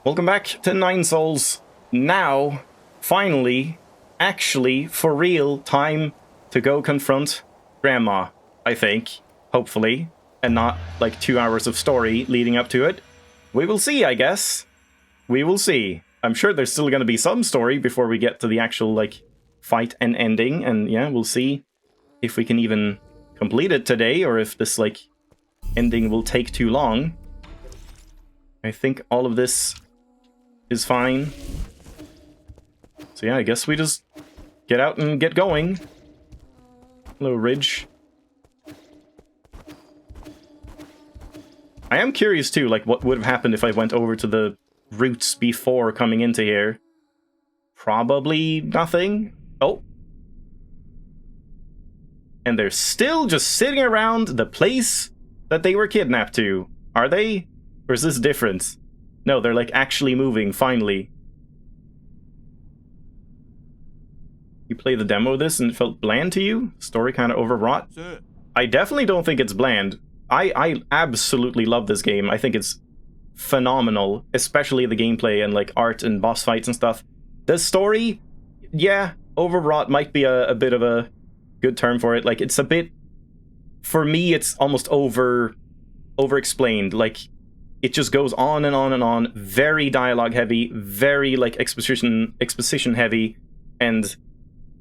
Welcome back to Nine Souls. Now, finally, actually, for real, time to go confront Grandma, I think. Hopefully. And not, like, 2 hours of story leading up to it. We will see, I guess. We will see. I'm sure there's still going to be some story before we get to the actual, like, fight and ending. And, yeah, we'll see if we can even complete it today, or if this, like, ending will take too long. I think all of this is fine. So yeah, I guess we just get out and get going. Hello, Ridge. I am curious too, like, what would have happened if I went over to the routes before coming into here. Probably nothing. Oh. And they're still just sitting around the place that they were kidnapped to. Are they? Or is this different? No, they're like actually moving, finally. You play the demo of this and it felt bland to you? Story kind of overwrought? Sure. I definitely don't think it's bland. I absolutely love this game. I think it's phenomenal, especially the gameplay and like art and boss fights and stuff. The story, yeah, overwrought might be a bit of a good term for it. Like, it's a bit, for me, it's almost over-explained. Like, it just goes on and on and on, very dialogue heavy, very like exposition heavy, and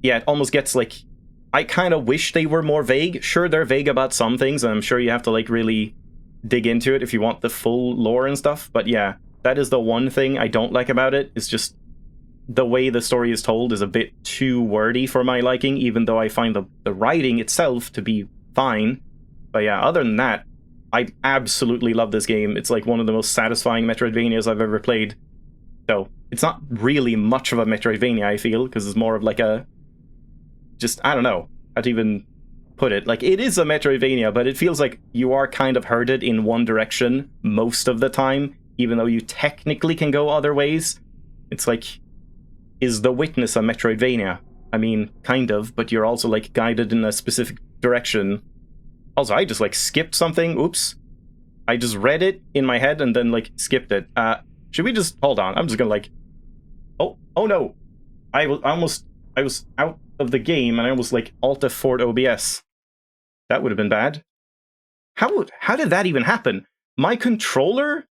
yeah, it almost gets like, I kind of wish they were more vague. Sure, they're vague about some things, and I'm sure you have to like really dig into it if you want the full lore and stuff, but yeah, that is the one thing I don't like about it. It's just the way the story is told is a bit too wordy for my liking, even though I find the writing itself to be fine. But yeah, other than that, I absolutely love this game. It's like one of the most satisfying Metroidvanias I've ever played. So, it's not really much of a Metroidvania, I feel, because it's more of like a... just, I don't know how to even put it. Like, it is a Metroidvania, but it feels like you are kind of herded in one direction most of the time, even though you technically can go other ways. It's like, is The Witness a Metroidvania? I mean, kind of, but you're also like guided in a specific direction. Also, I just, like, skipped something. Oops. I just read it in my head and then, like, skipped it. Should we just... hold on. I'm just gonna, like... Oh no. I was out of the game and I almost, like, Alt F4'd OBS. That would have been bad. How did that even happen? My controller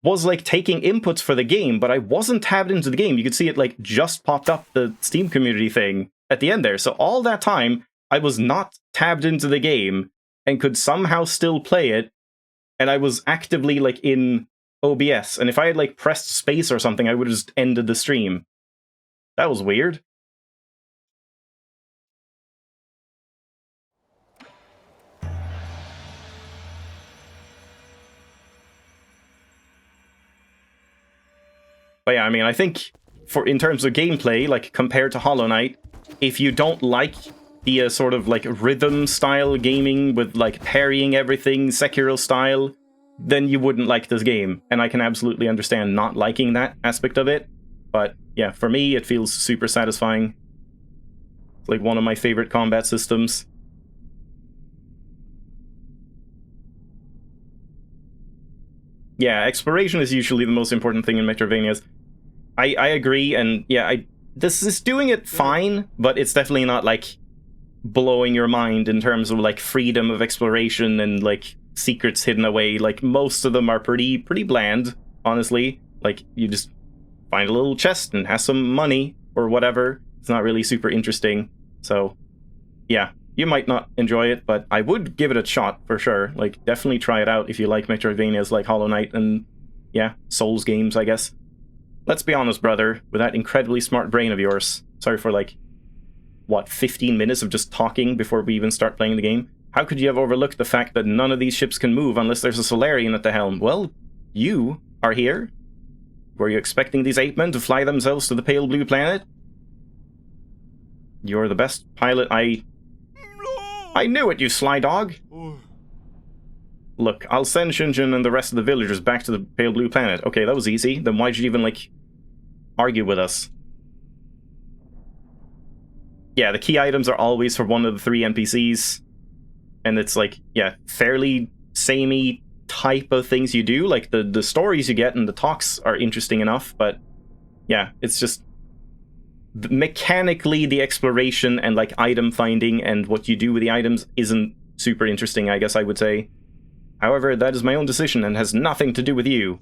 was, like, taking inputs for the game, but I wasn't tabbed into the game. You could see it, like, just popped up the Steam community thing at the end there. So all that time, I was not tabbed into the game and could somehow still play it, and I was actively like in OBS, and if I had like pressed space or something, I would have just ended the stream. That was weird. But yeah, I mean, I think in terms of gameplay, like compared to Hollow Knight, if you don't like the sort of like rhythm style gaming with like parrying everything, Sekiro style, then you wouldn't like this game. And I can absolutely understand not liking that aspect of it. But yeah, for me, it feels super satisfying. It's like one of my favorite combat systems. Yeah, exploration is usually the most important thing in Metroidvanias. I agree, and yeah, this is doing it fine, but it's definitely not like blowing your mind in terms of like freedom of exploration and like secrets hidden away. Like, most of them are pretty bland, honestly. Like, you just find a little chest and has some money or whatever. It's not really super interesting. So yeah, you might not enjoy it, but I would give it a shot for sure. Like, definitely try it out if you like Metroidvanias like Hollow Knight and yeah, Souls games, I guess. Let's be honest, brother, with that incredibly smart brain of yours. Sorry for like, what, 15 minutes of just talking before we even start playing the game? How could you have overlooked the fact that none of these ships can move unless there's a Solarian at the helm? Well, you are here. Were you expecting these ape men to fly themselves to the pale blue planet? You're the best pilot I knew it, you sly dog! Look, I'll send Shunjin and the rest of the villagers back to the pale blue planet. Okay, that was easy. Then why'd you even, like, argue with us? Yeah, the key items are always for one of the 3 NPCs. And it's like, yeah, fairly samey type of things you do. Like, the stories you get and the talks are interesting enough, but yeah, it's just... mechanically, the exploration and, like, item finding and what you do with the items isn't super interesting, I guess I would say. However, that is my own decision and has nothing to do with you.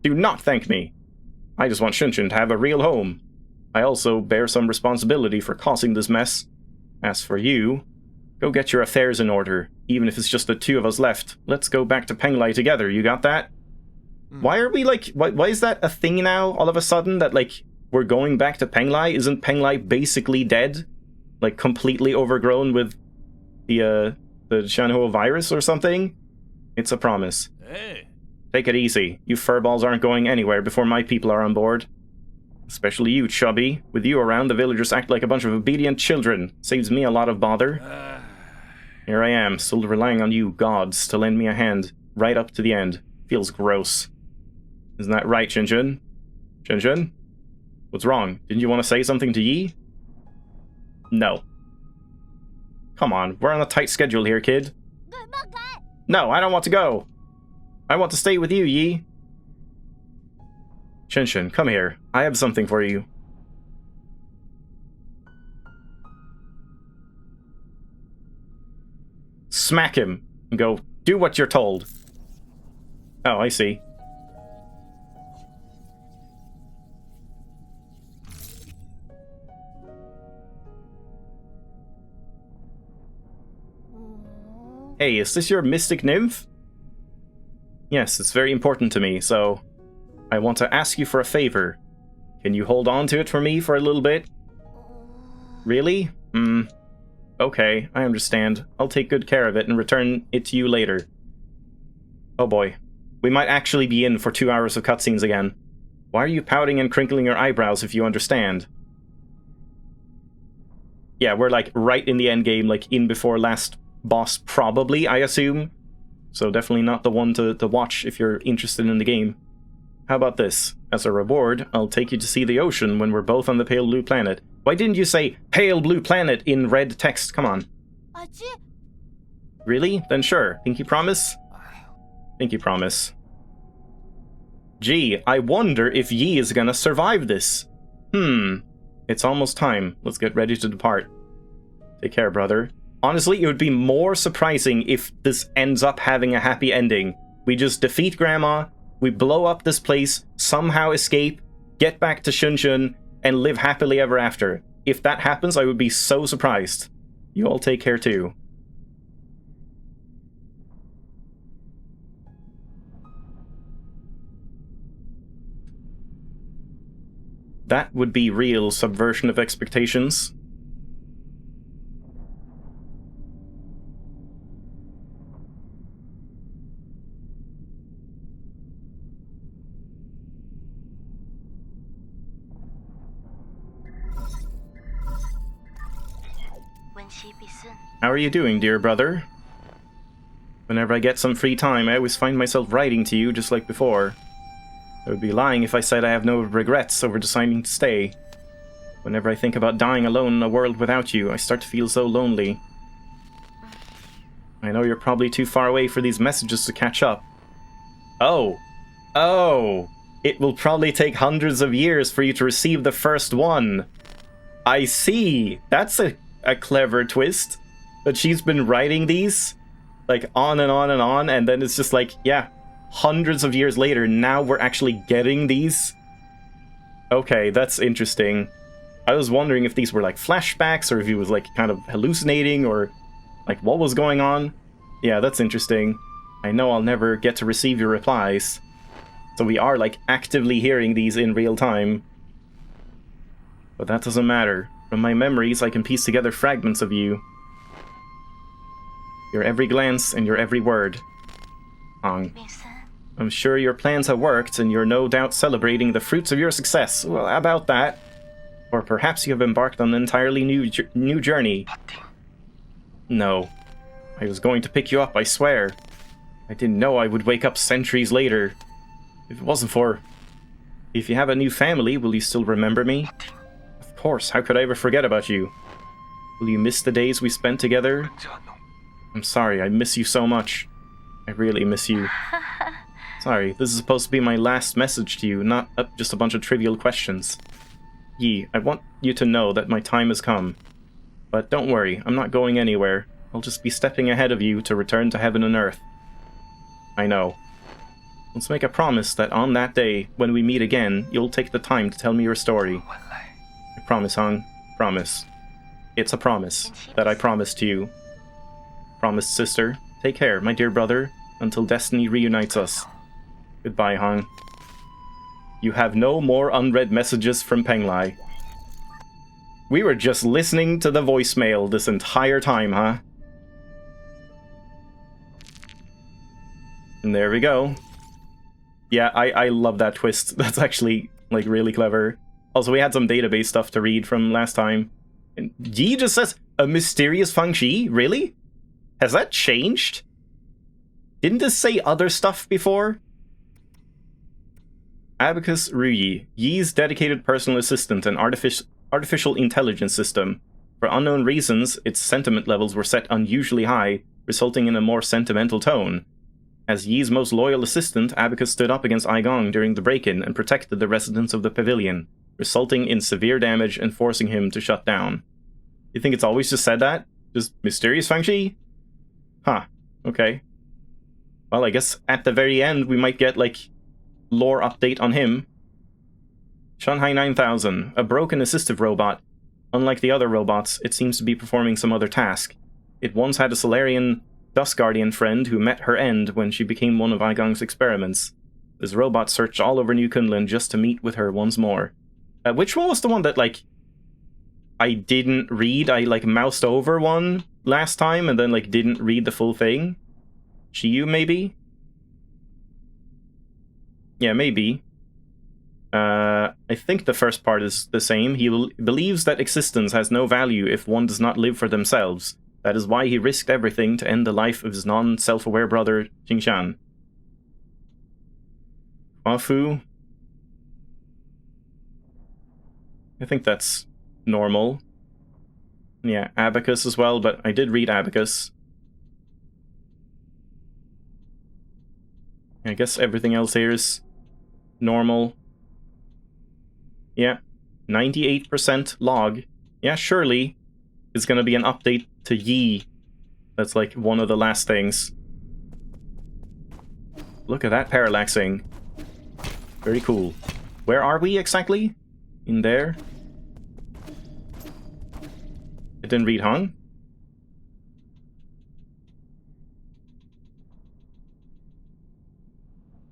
Do not thank me. I just want Shunshin to have a real home. I also bear some responsibility for causing this mess. As for you, go get your affairs in order, even if it's just the two of us left. Let's go back to Penglai together, you got that? Why are we, like, why is that a thing now, all of a sudden, that, like, we're going back to Penglai? Isn't Penglai basically dead? Like, completely overgrown with the Shanhou virus or something? It's a promise. Hey. Take it easy. You furballs aren't going anywhere before my people are on board. Especially you, Chubby. With you around, the villagers act like a bunch of obedient children. Saves me a lot of bother. Here I am, still relying on you, gods, to lend me a hand. Right up to the end. Feels gross. Isn't that right, Shunshin? Shunshin? What's wrong? Didn't you want to say something to Yi? No. Come on, we're on a tight schedule here, kid. No, I don't want to go. I want to stay with you, Yi. Shunshin, come here. I have something for you. Smack him and go, do what you're told. Oh, I see. Hey, is this your mystic nymph? Yes, it's very important to me, so I want to ask you for a favor. Can you hold on to it for me for a little bit? Really? Okay, I understand. I'll take good care of it and return it to you later. Oh boy. We might actually be in for 2 hours of cutscenes again. Why are you pouting and crinkling your eyebrows if you understand? Yeah, we're like right in the endgame, like in before last boss probably, I assume. So definitely not the one to watch if you're interested in the game. How about this? As a reward, I'll take you to see the ocean when we're both on the pale blue planet. Why didn't you say pale blue planet in red text? Come on. Really? Then sure. Pinky promise? Pinky promise. Gee, I wonder if Yi is gonna survive this. It's almost time. Let's get ready to depart. Take care, brother. Honestly, it would be more surprising if this ends up having a happy ending. We just defeat Grandma, we blow up this place, somehow escape, get back to Shunshin, and live happily ever after. If that happens, I would be so surprised. You all take care too. That would be real subversion of expectations. How are you doing, dear brother? Whenever I get some free time, I always find myself writing to you just like before. I would be lying if I said I have no regrets over deciding to stay. Whenever I think about dying alone in a world without you, I start to feel so lonely. I know you're probably too far away for these messages to catch up. Oh! Oh! It will probably take hundreds of years for you to receive the first one. I see! That's a clever twist. That she's been writing these, like, on and on and on, and then it's just like, yeah, hundreds of years later, now we're actually getting these. Okay, that's interesting. I was wondering if these were, like, flashbacks, or if he was, like, kind of hallucinating, or, like, what was going on. Yeah, that's interesting. I know I'll never get to receive your replies. So we are, like, actively hearing these in real time. But that doesn't matter. From my memories, I can piece together fragments of you. Your every glance and your every word. I'm sure your plans have worked, and you're no doubt celebrating the fruits of your success. Well, about that. Or perhaps you have embarked on an entirely new journey. No. I was going to pick you up, I swear. I didn't know I would wake up centuries later. If it wasn't for... If you have a new family, will you still remember me? Of course, how could I ever forget about you? Will you miss the days we spent together? I'm sorry, I miss you so much. I really miss you. Sorry, this is supposed to be my last message to you, not just a bunch of trivial questions. Yi, I want you to know that my time has come. But don't worry, I'm not going anywhere. I'll just be stepping ahead of you to return to heaven and earth. I know. Let's make a promise that on that day, when we meet again, you'll take the time to tell me your story. I promise, Hong. Promise. It's a promise that I promise to you. Promise, sister. Take care, my dear brother, until destiny reunites us. Goodbye, Hong. You have no more unread messages from Penglai. We were just listening to the voicemail this entire time, huh? And there we go. Yeah, I love that twist. That's actually, like, really clever. Also, we had some database stuff to read from last time. And Yi just says, a mysterious Feng Shi? Really? Has that changed? Didn't this say other stuff before? Abacus Ruyi, Yi's dedicated personal assistant and artificial intelligence system. For unknown reasons, its sentiment levels were set unusually high, resulting in a more sentimental tone. As Yi's most loyal assistant, Abacus stood up against Aigong during the break-in and protected the residents of the pavilion, resulting in severe damage and forcing him to shut down. You think it's always just said that? Just mysterious Feng Shi? Huh. Okay. Well, I guess at the very end we might get, like, lore update on him. Shanghai 9000, a broken assistive robot. Unlike the other robots, it seems to be performing some other task. It once had a Solarian Dust Guardian friend who met her end when she became one of Aigong's experiments. This robot searched all over New Kunlun just to meet with her once more. Which one was the one that, like, I didn't read? I, like, moused over one last time and then, like, didn't read the full thing? Shiyu, maybe? Yeah, maybe. I think the first part is the same. He believes that existence has no value if one does not live for themselves. That is why he risked everything to end the life of his non-self-aware brother, Jingshan. Huafu. I think that's normal. Yeah, Abacus as well, but I did read Abacus. I guess everything else here is normal. Yeah, 98% log. Yeah, surely it's gonna be an update to Yi. That's like one of the last things. Look at that parallaxing. Very cool. Where are we exactly? In there? It didn't read Hong?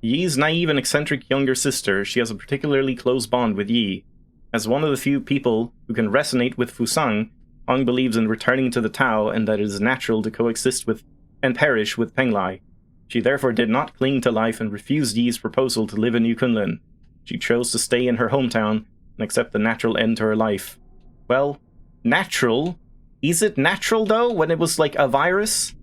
Yi's naive and eccentric younger sister, she has a particularly close bond with Yi. As one of the few people who can resonate with Fusang, Hong believes in returning to the Tao and that it is natural to coexist with and perish with Penglai. She therefore did not cling to life and refused Yi's proposal to live in New Kunlun. She chose to stay in her hometown and accept the natural end to her life. Well, natural? Is it natural though, when it was like a virus?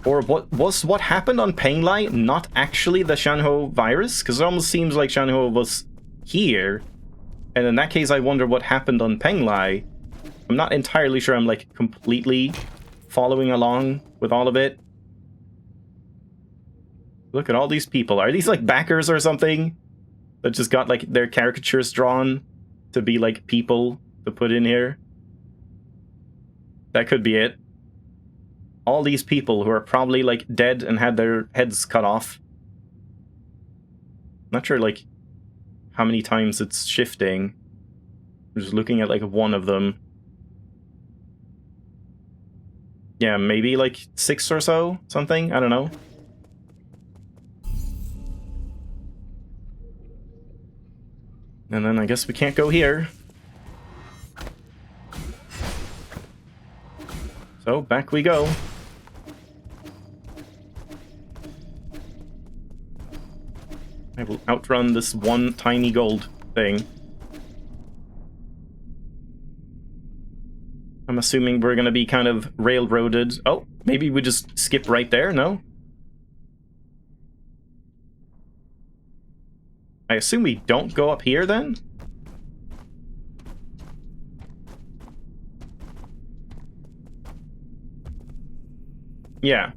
Or what happened on Penglai not actually the Shanho virus? Because it almost seems like Shanho was here. And in that case, I wonder what happened on Penglai. I'm not entirely sure I'm, like, completely following along with all of it. Look at all these people. Are these, like, backers or something? That just got, like, their caricatures drawn to be, like, people to put in here? That could be it. All these people who are probably, like, dead and had their heads cut off. Not sure, like, how many times it's shifting. I'm just looking at, like, one of them. Yeah, maybe, like, 6 or so? Something? I don't know. And then I guess we can't go here. So, back we go. I will outrun this one tiny gold thing. I'm assuming we're gonna be kind of railroaded. Oh, maybe we just skip right there, no? I assume we don't go up here then? Yeah.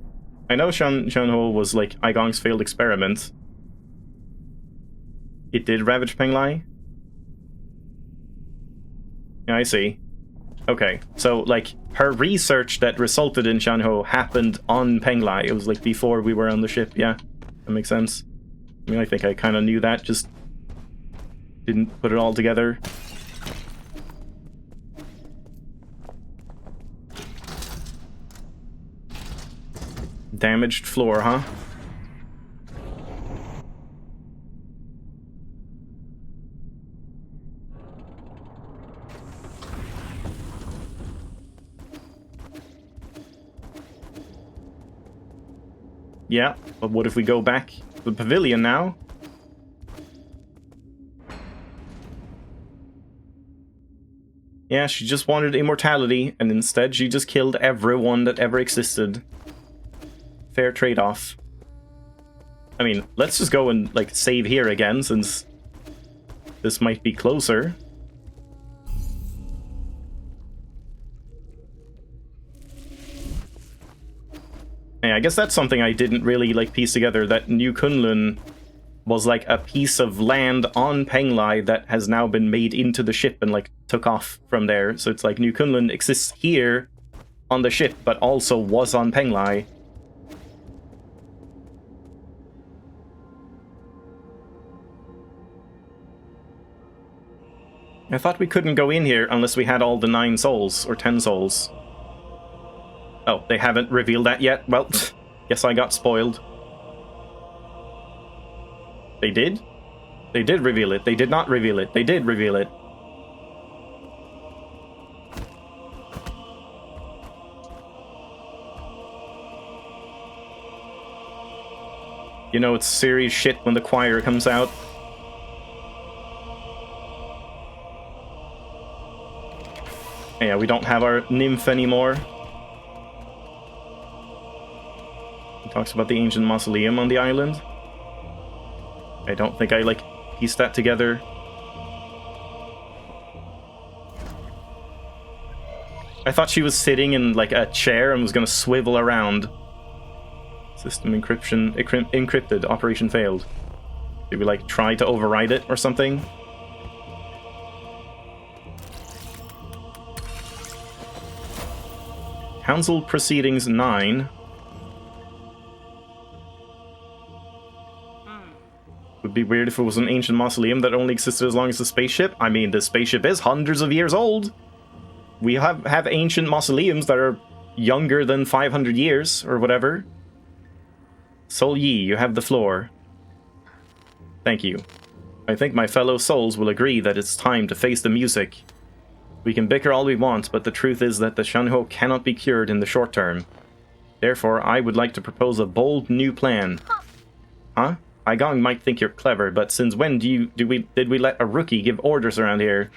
I know Shanho was like Aigong's failed experiment. It did ravage Penglai? Yeah, I see. Okay, so like her research that resulted in Shanho happened on Penglai. It was like before we were on the ship, yeah. That makes sense. I mean, I think I kind of knew that, just didn't put it all together. Damaged floor, huh? Yeah, but what if we go back to the pavilion now? Yeah, she just wanted immortality, and instead she just killed everyone that ever existed. Fair trade-off. I mean, let's just go and, like, save here again, since this might be closer. Yeah, I guess that's something I didn't really, like, piece together, that New Kunlun was, like, a piece of land on Penglai that has now been made into the ship and, like, took off from there. So it's like New Kunlun exists here on the ship, but also was on Penglai. I thought we couldn't go in here unless we had all the 9 souls, or 10 souls. Oh, they haven't revealed that yet? Well, guess I got spoiled. They did? They did reveal it. They did not reveal it. They did reveal it. You know it's serious shit when the choir comes out. Yeah, we don't have our nymph anymore. He talks about the ancient mausoleum on the island. I don't think I, like, pieced that together. I thought she was sitting in, like, a chair and was gonna swivel around. System encryption encrypted. Operation failed. Did we, like, try to override it or something? Council Proceedings 9. Would be weird if it was an ancient mausoleum that only existed as long as the spaceship. I mean, the spaceship is hundreds of years old. We have ancient mausoleums that are younger than 500 years, or whatever. Soul Yi, you have the floor. Thank you. I think my fellow souls will agree that it's time to face the music. We can bicker all we want, but the truth is that the Shanho cannot be cured in the short term. Therefore, I would like to propose a bold new plan. Huh? Aigong might think you're clever, but since when did we let a rookie give orders around here?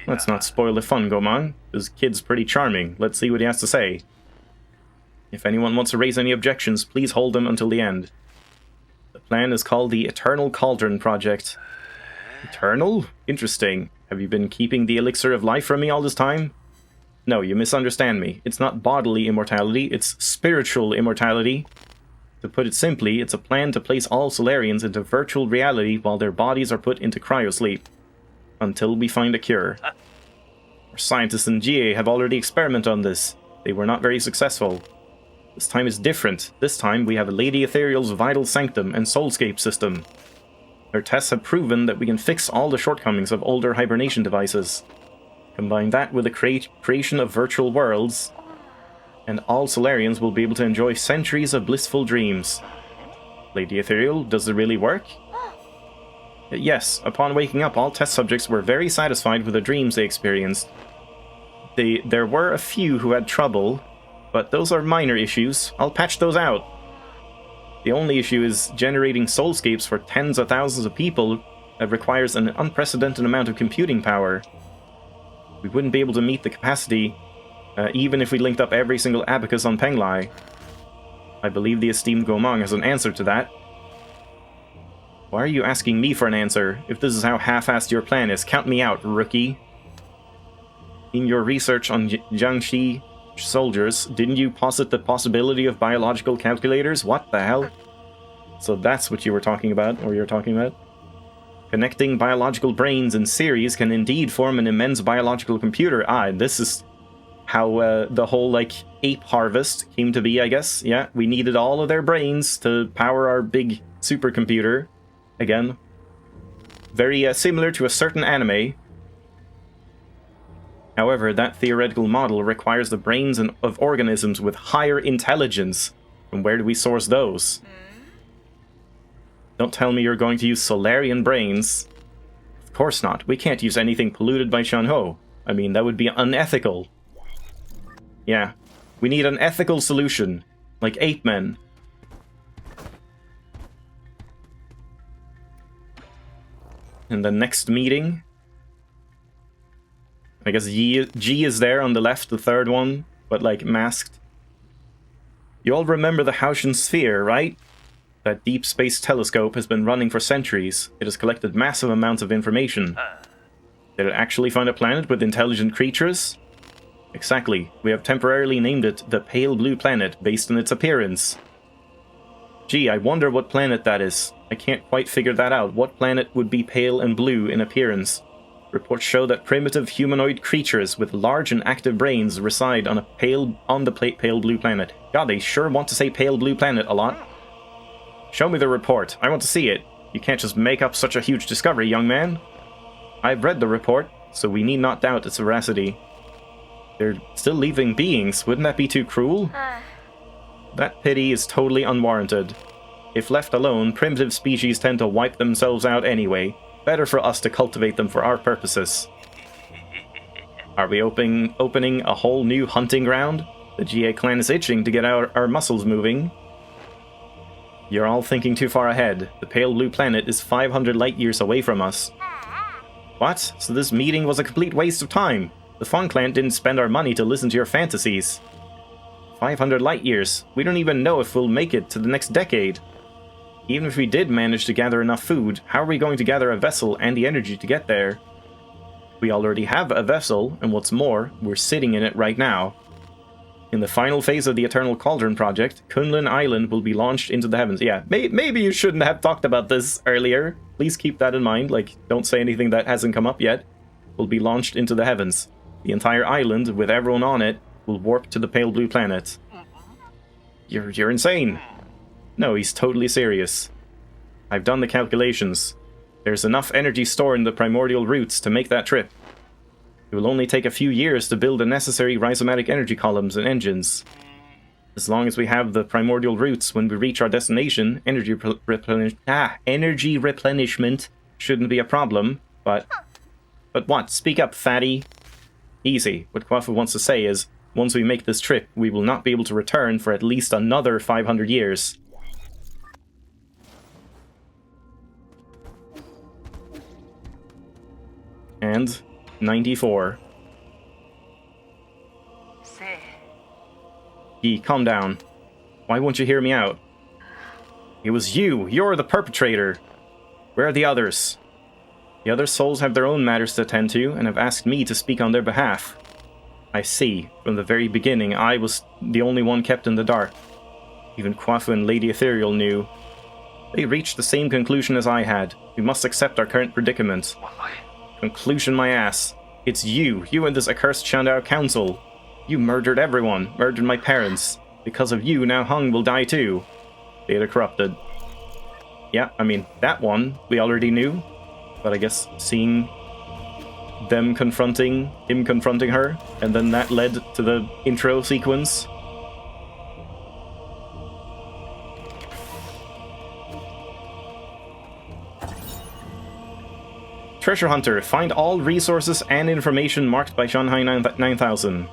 Let's not spoil the fun, Gomang. This kid's pretty charming. Let's see what he has to say. If anyone wants to raise any objections, please hold them until the end. The plan is called the Eternal Cauldron Project. Eternal? Interesting. Have you been keeping the elixir of life from me all this time? No, you misunderstand me. It's not bodily immortality, it's spiritual immortality. To put it simply, it's a plan to place all Solarians into virtual reality while their bodies are put into cryosleep. Until we find a cure. Our scientists in GA have already experimented on this. They were not very successful. This time is different. This time we have Lady Ethereal's Vital Sanctum and Soulscape system. Their tests have proven that we can fix all the shortcomings of older hibernation devices. Combine that with the creation of virtual worlds, and all Solarians will be able to enjoy centuries of blissful dreams. Lady Ethereal, does it really work? Yes, upon waking up, all test subjects were very satisfied with the dreams they experienced. There were a few who had trouble, but those are minor issues. I'll patch those out. The only issue is generating soulscapes for tens of thousands of people that requires an unprecedented amount of computing power. We wouldn't be able to meet the capacity, even if we linked up every single abacus on Penglai. I believe the esteemed Gomang has an answer to that. Why are you asking me for an answer? If this is how half-assed your plan is, count me out, rookie. In your research on Jiangxi, Soldiers, didn't you posit the possibility of biological calculators? What the hell? So that's what you were talking about, or you're talking about? Connecting biological brains in series can indeed form an immense biological computer. Ah, this is how the whole, like, ape harvest came to be, I guess. Yeah, we needed all of their brains to power our big supercomputer. Again, very similar to a certain anime. However, that theoretical model requires the brains of organisms with higher intelligence. From where do we source those? Don't tell me you're going to use Solarian brains. Of course not. We can't use anything polluted by Shanho. I mean, that would be unethical. Yeah. We need an ethical solution. Like ape men. In the next meeting... I guess G is there on the left, the third one, but, like, masked. You all remember the Hautian Sphere, right? That deep space telescope has been running for centuries. It has collected massive amounts of information. Did it actually find a planet with intelligent creatures? Exactly. We have temporarily named it the Pale Blue Planet, based on its appearance. Gee, I wonder what planet that is. I can't quite figure that out. What planet would be pale and blue in appearance? Reports show that primitive humanoid creatures with large and active brains reside on the pale blue planet. God, they sure want to say pale blue planet a lot. Show me the report. I want to see it. You can't just make up such a huge discovery, young man. I've read the report, so we need not doubt its veracity. They're still living beings. Wouldn't that be too cruel? That pity is totally unwarranted. If left alone, primitive species tend to wipe themselves out anyway. Better for us to cultivate them for our purposes. Are we opening a whole new hunting ground? The GA clan is itching to get our muscles moving. You're all thinking too far ahead. The Pale Blue Planet is 500 light years away from us. What? So this meeting was a complete waste of time. The Fun Clan didn't spend our money to listen to your fantasies. 500 light years. We don't even know if we'll make it to the next decade. Even if we did manage to gather enough food, how are we going to gather a vessel and the energy to get there? We already have a vessel, and what's more, we're sitting in it right now. In the final phase of the Eternal Cauldron project, Kunlun Island will be launched into the heavens. Yeah, maybe you shouldn't have talked about this earlier. Please keep that in mind, like, don't say anything that hasn't come up yet. Will be launched into the heavens. The entire island, with everyone on it, will warp to the Pale Blue Planet. You're insane. No, he's totally serious. I've done the calculations. There's enough energy stored in the primordial roots to make that trip. It will only take a few years to build the necessary rhizomatic energy columns and engines. As long as we have the primordial roots when we reach our destination, energy replenishment shouldn't be a problem, but what? Speak up, fatty. Easy. What Kwafu wants to say is, once we make this trip, we will not be able to return for at least another 500 years. And 94. Yi, calm down. Why won't you hear me out? It was you! You're the perpetrator! Where are the others? The other souls have their own matters to attend to, and have asked me to speak on their behalf. I see. From the very beginning, I was the only one kept in the dark. Even Kwafu and Lady Ethereal knew. They reached the same conclusion as I had. We must accept our current predicament. Conclusion my ass. It's you and this accursed Shandao Council. You murdered everyone, murdered my parents. Because of you, now Hung will die too. Data corrupted. Yeah, I mean, that one we already knew. But I guess seeing him confronting her, and then that led to the intro sequence. Treasure Hunter, find all resources and information marked by Shanghai 9000.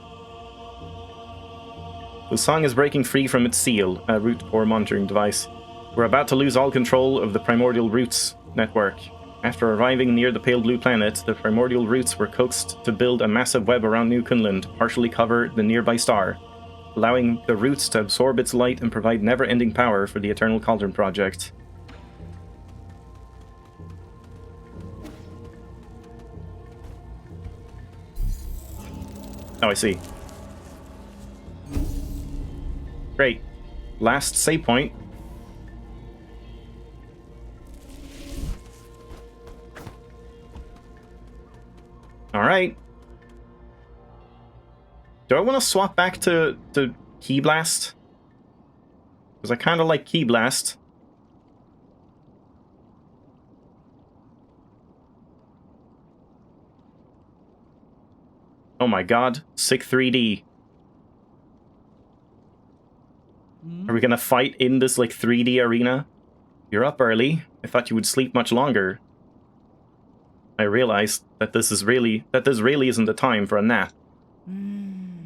The song is breaking free from its seal, a root core monitoring device. We're about to lose all control of the Primordial Roots network. After arriving near the Pale Blue Planet, the Primordial Roots were coaxed to build a massive web around New Kunlun to partially cover the nearby star, allowing the roots to absorb its light and provide never-ending power for the Eternal Cauldron project. Oh, I see. Great. Last save point. Alright. Do I want to swap back to Key Blast? Because I kind of like Key Blast. Oh my god. Sick 3D. Are we gonna fight in this, like, 3D arena? You're up early. I thought you would sleep much longer. I realized that this really isn't the time for a nap.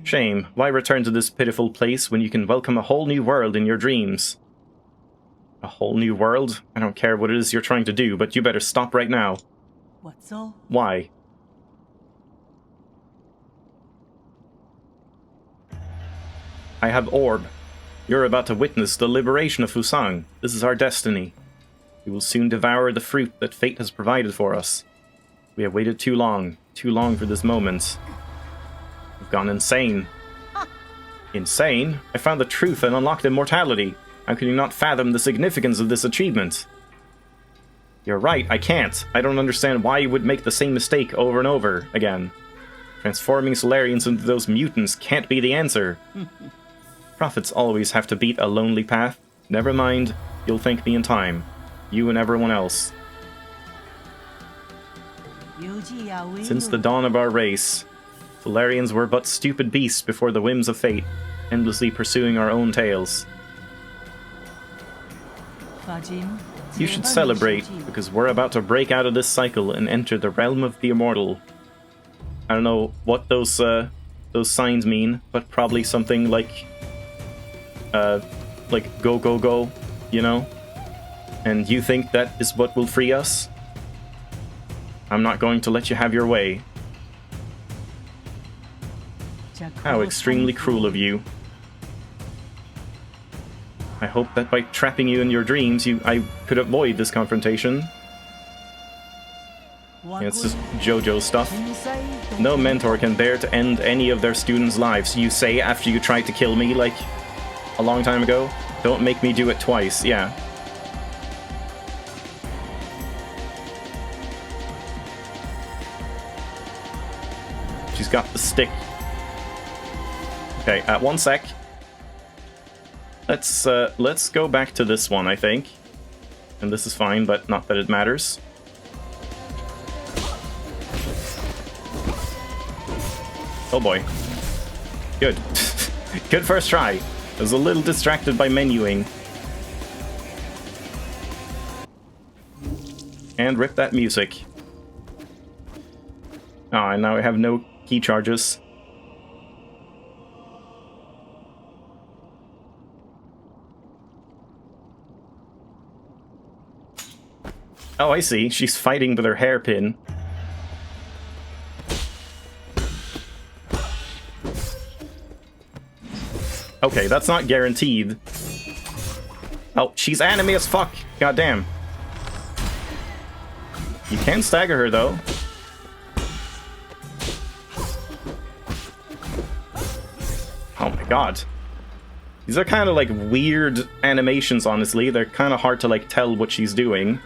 Shame. Why return to this pitiful place when you can welcome a whole new world in your dreams? A whole new world? I don't care what it is you're trying to do, but you better stop right now. What's all? Why? I have Orb. You're about to witness the liberation of Fusang. This is our destiny. We will soon devour the fruit that fate has provided for us. We have waited too long for this moment. We've gone insane. Insane? I found the truth and unlocked immortality. How can you not fathom the significance of this achievement? You're right, I can't. I don't understand why you would make the same mistake over and over again. Transforming Solarians into those mutants can't be the answer. Prophets always have to beat a lonely path. Never mind, you'll thank me in time. You and everyone else. Since the dawn of our race, Solarians were but stupid beasts before the whims of fate, endlessly pursuing our own tails. You should celebrate, because we're about to break out of this cycle and enter the realm of the immortal. I don't know what those signs mean, but probably something like go, go, go, you know? And you think that is what will free us? I'm not going to let you have your way. How extremely cruel of you. I hope that by trapping you in your dreams, I could avoid this confrontation. Yeah, it's just JoJo stuff. No mentor can bear to end any of their students' lives. You say after you tried to kill me, like, a long time ago? Don't make me do it twice, yeah. She's got the stick. Okay, one sec. Let's go back to this one, I think. And this is fine, but not that it matters. Oh boy. Good. Good first try. I was a little distracted by menuing. And rip that music. Ah, and now I have no key charges. Oh, I see. She's fighting with her hairpin. Okay, that's not guaranteed. Oh, she's anime as fuck. God damn. You can stagger her, though. Oh my god. These are kind of like weird animations, honestly. They're kind of hard to like tell what she's doing.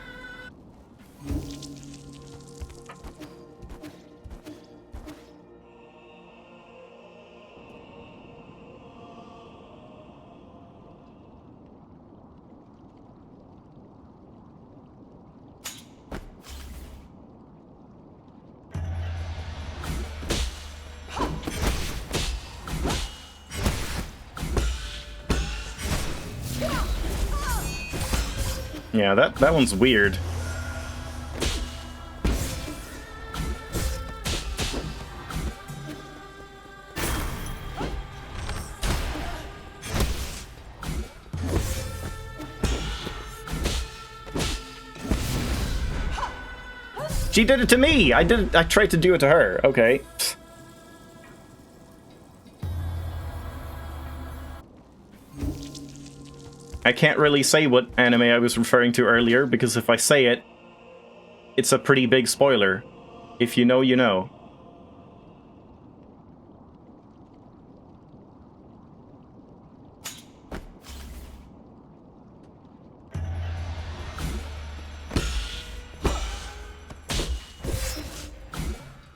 Yeah, that one's weird. She did it to me! I tried to do it to her. Okay. I can't really say what anime I was referring to earlier, because if I say it, it's a pretty big spoiler. If you know, you know.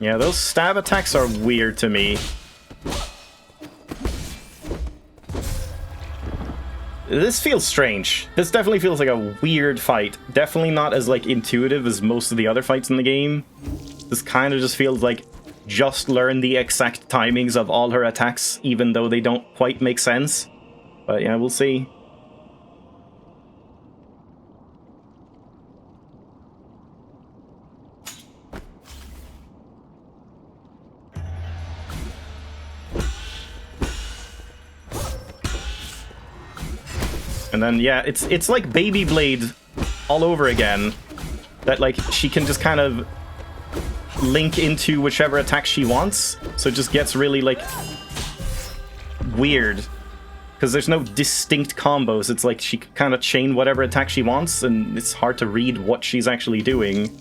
Yeah, those stab attacks are weird to me. This feels strange. This definitely feels like a weird fight. Definitely not as, like, intuitive as most of the other fights in the game. This kind of just feels like just learn the exact timings of all her attacks, even though they don't quite make sense. But yeah, we'll see. And then, yeah, it's like Baby Blade all over again. That, like, she can just kind of link into whichever attack she wants. So it just gets really, like, weird. Because there's no distinct combos. It's like she can kind of chain whatever attack she wants, and it's hard to read what she's actually doing.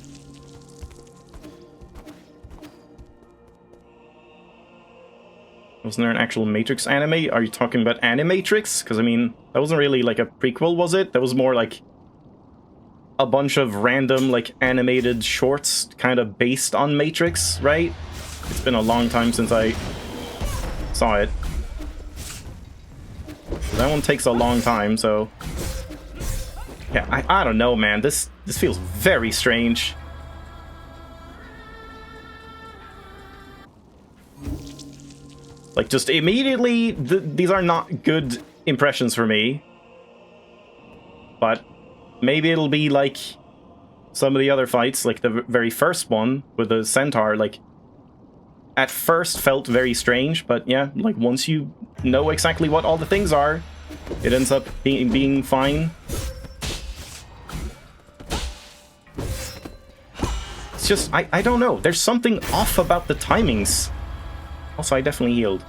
Wasn't there an actual Matrix anime? Are you talking about Animatrix? Because, I mean, that wasn't really, like, a prequel, was it? That was more, like, a bunch of random, like, animated shorts kind of based on Matrix, right? It's been a long time since I saw it. That one takes a long time, so... Yeah, I don't know, man. This feels very strange. Like, just immediately, these are not good impressions for me. But maybe it'll be like some of the other fights, like the very first one with the centaur, like, at first felt very strange, but yeah, like, once you know exactly what all the things are, it ends up being fine. It's just, I don't know, there's something off about the timings. Also, I definitely healed.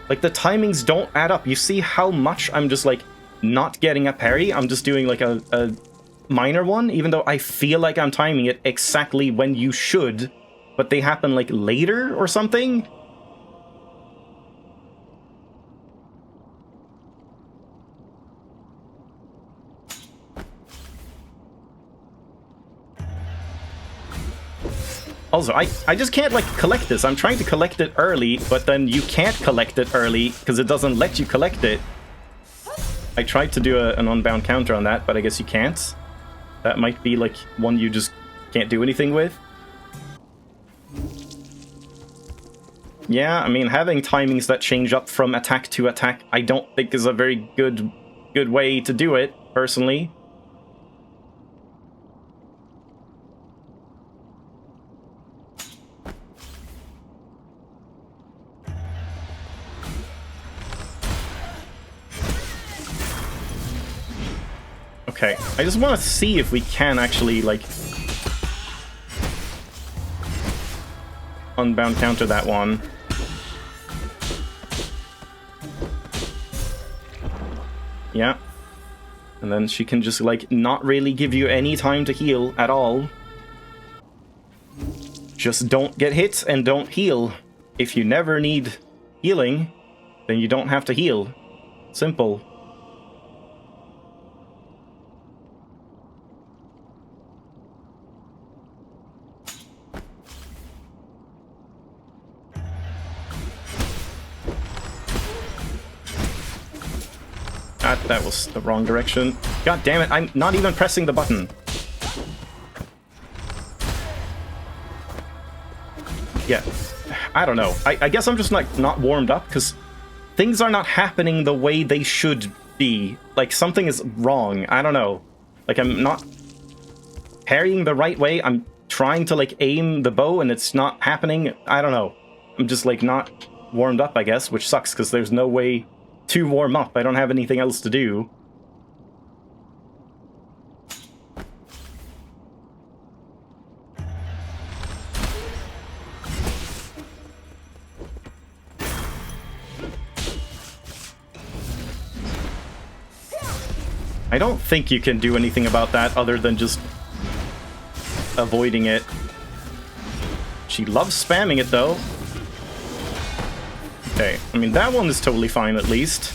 Like, the timings don't add up. You see how much I'm just, like, not getting a parry? I'm just doing, like, a minor one, even though I feel like I'm timing it exactly when you should, but they happen, like, later or something? Also, I just can't, like, collect this. I'm trying to collect it early, but then you can't collect it early because it doesn't let you collect it. I tried to do an unbound counter on that, but I guess you can't. That might be, like, one you just can't do anything with. Yeah, I mean, having timings that change up from attack to attack, I don't think is a very good way to do it, personally. Okay, I just want to see if we can actually, like, unbound counter that one. Yeah. And then she can just, like, not really give you any time to heal at all. Just don't get hit and don't heal. If you never need healing, then you don't have to heal. Simple. That was the wrong direction. God damn it, I'm not even pressing the button. Yeah, I don't know. I guess I'm just, like, not warmed up, because things are not happening the way they should be. Like, something is wrong. I don't know. Like, I'm not parrying the right way. I'm trying to, like, aim the bow, and it's not happening. I don't know. I'm just, like, not warmed up, I guess, which sucks, because there's no way to warm up. I don't have anything else to do. I don't think you can do anything about that other than just avoiding it. She loves spamming it, though. Okay, I mean, that one is totally fine, at least.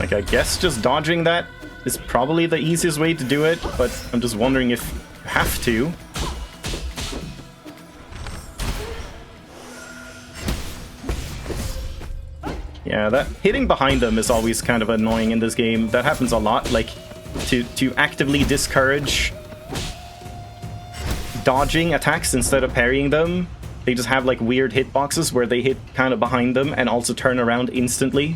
Like, I guess just dodging that is probably the easiest way to do it, but I'm just wondering if you have to. Yeah, that hitting behind them is always kind of annoying in this game. That happens a lot, like, to actively discourage dodging attacks instead of parrying them. They just have, like, weird hitboxes where they hit kind of behind them and also turn around instantly.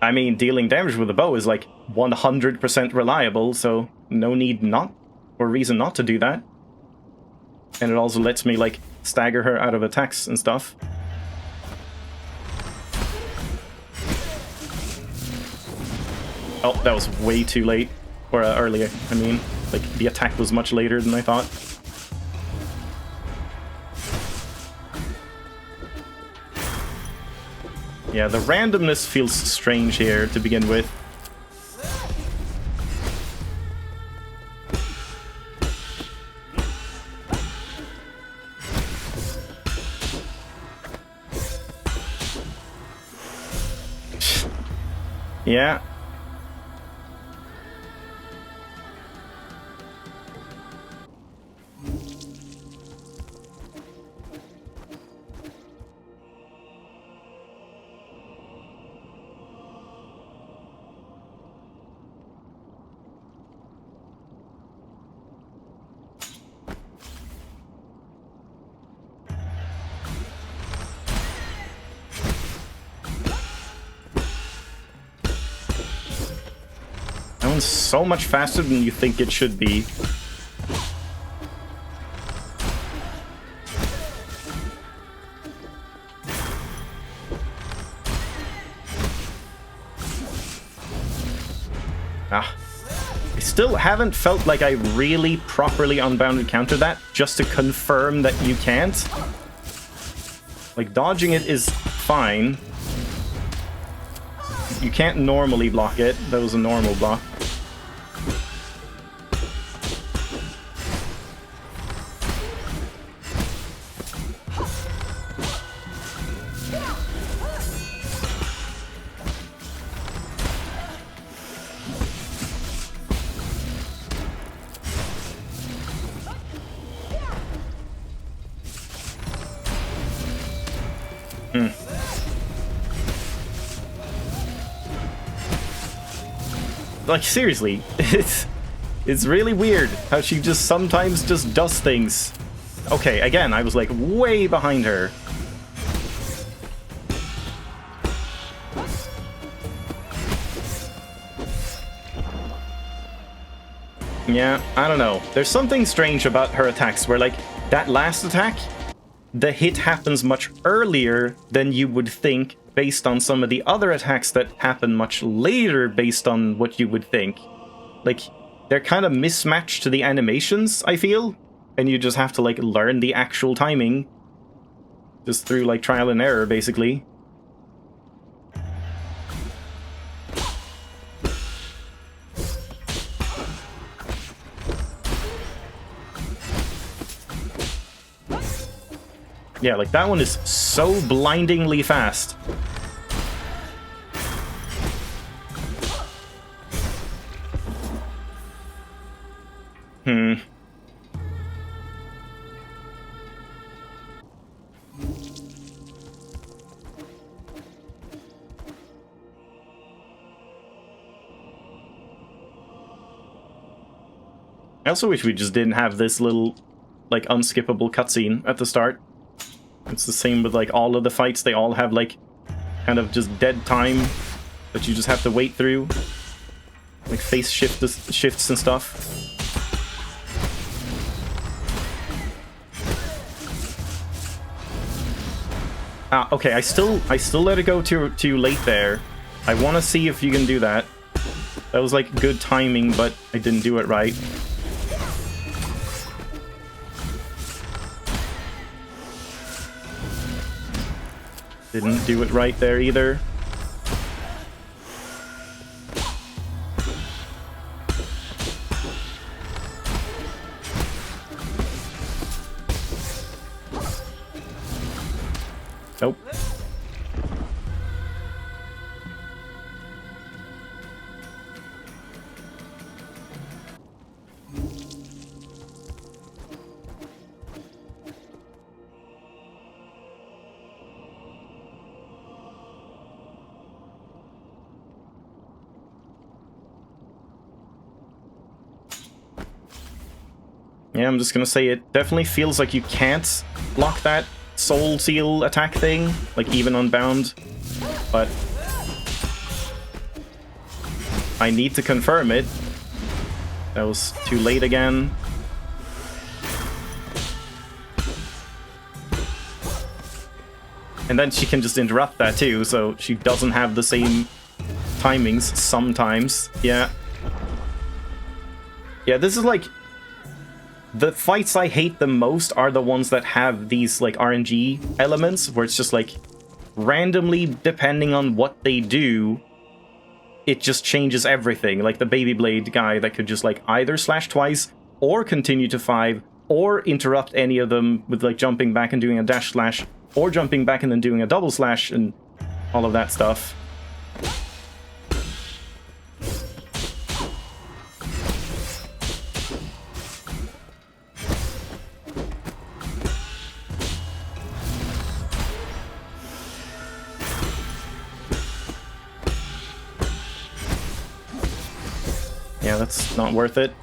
I mean, dealing damage with a bow is, like, 100% reliable, so no need not, or reason not to do that. And it also lets me, like, stagger her out of attacks and stuff. Oh, that was way too late. Or earlier, I mean. Like, the attack was much later than I thought. Yeah, the randomness feels strange here to begin with. Yeah. That one's so much faster than you think it should be. Ah. I still haven't felt like I really properly unbounded countered that, just to confirm that you can't. Like, dodging it is fine. You can't normally block it. That was a normal block. Like, seriously, it's really weird how she just sometimes just does things. Okay, again, I was like way behind her. Yeah, I don't know. There's something strange about her attacks where, like, that last attack, the hit happens much earlier than you would think based on some of the other attacks that happen much later based on what you would think. Like, they're kind of mismatched to the animations, I feel, and you just have to, like, learn the actual timing just through, like, trial and error, basically. Yeah, like, that one is so blindingly fast. I also wish we just didn't have this little, like, unskippable cutscene at the start. It's the same with, like, all of the fights. They all have, like, kind of just dead time that you just have to wait through. Like, face shifts and stuff. Ah, okay, I still let it go too late there. I want to see if you can do that. That was, like, good timing, but I didn't do it right. Didn't do it right there either. Yeah, I'm just gonna say it definitely feels like you can't block that soul seal attack thing, like even unbound, but I need to confirm it. That was too late again. And then she can just interrupt that too, so she doesn't have the same timings sometimes. Yeah. Yeah, this is like... The fights I hate the most are the ones that have these, like, RNG elements, where it's just, like, randomly, depending on what they do, it just changes everything. Like the Baby Blade guy that could just, like, either slash twice, or continue to 5, or interrupt any of them with, like, jumping back and doing a dash slash, or jumping back and then doing a double slash, and all of that stuff. Yeah, that's not worth it.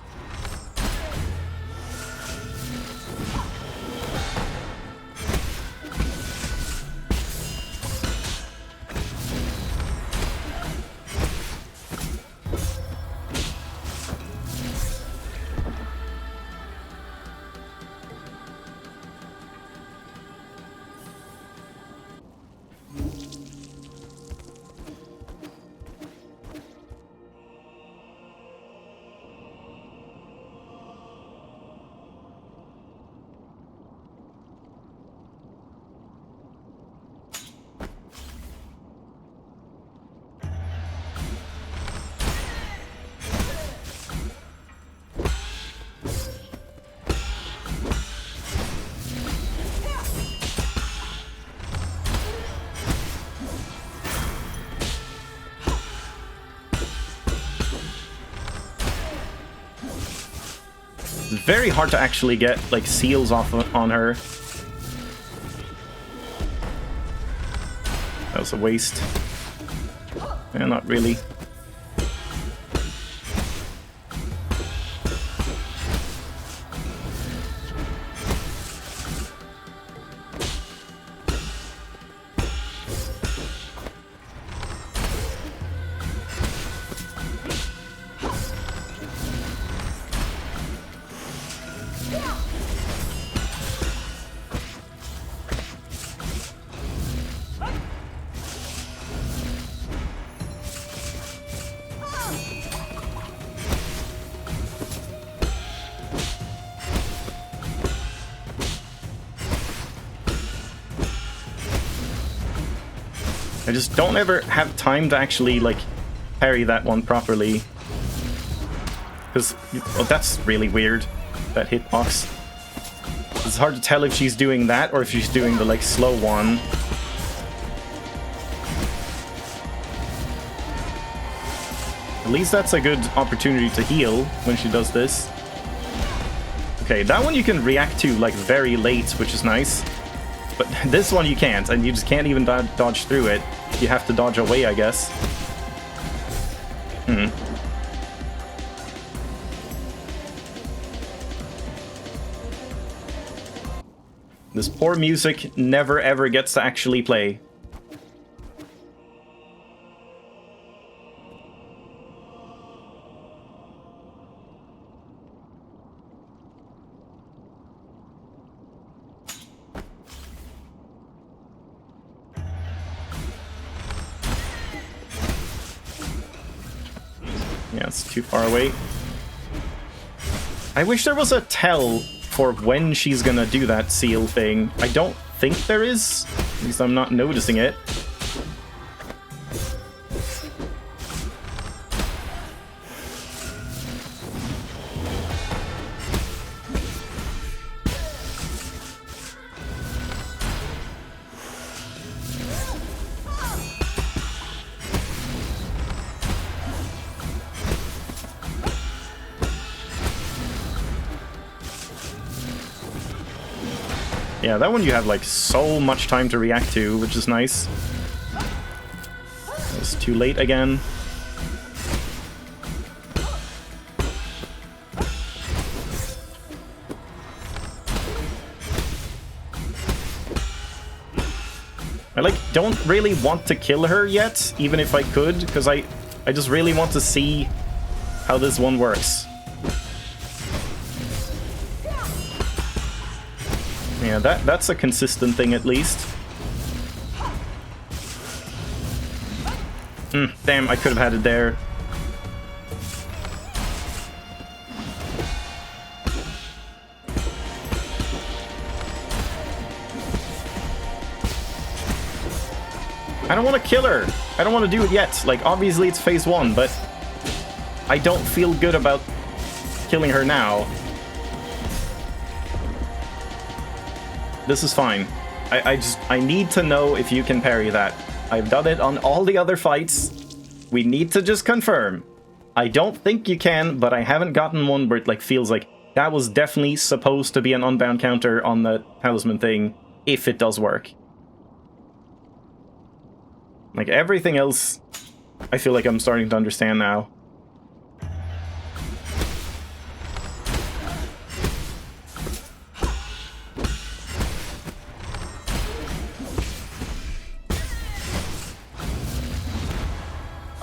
It's very hard to actually get, like, seals off on her. That was a waste. Yeah, not really. I just don't ever have time to actually, like, parry that one properly. Because, well, that's really weird, that hitbox. It's hard to tell if she's doing that or if she's doing the, like, slow one. At least that's a good opportunity to heal when she does this. Okay, that one you can react to, like, very late, which is nice. But this one you can't, and you just can't even dodge through it. You have to dodge away, I guess. This poor music never ever gets to actually play. Yeah, it's too far away. I wish there was a tell for when she's gonna do that seal thing. I don't think there is. At least I'm not noticing it. Yeah, that one you have, like, so much time to react to, which is nice. It's too late again. I like don't really want to kill her yet, even if I could, because I just really want to see how this one works. Yeah, that's a consistent thing at least. Damn, I could have had it there. I don't want to kill her. I don't want to do it yet. Like, obviously it's phase 1, but I don't feel good about killing her now. This is fine. I need to know if you can parry that. I've done it on all the other fights. We need to just confirm. I don't think you can, but I haven't gotten one where it like feels like that was definitely supposed to be an unbound counter on the talisman thing, if it does work. Like, everything else, I feel like I'm starting to understand now.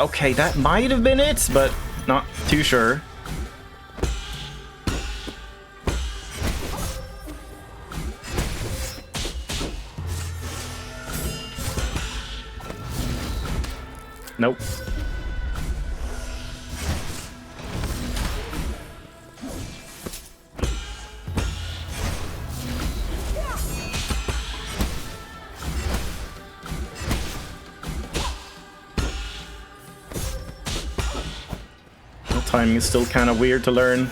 Okay, that might have been it, but not too sure. Nope. The timing is still kind of weird to learn.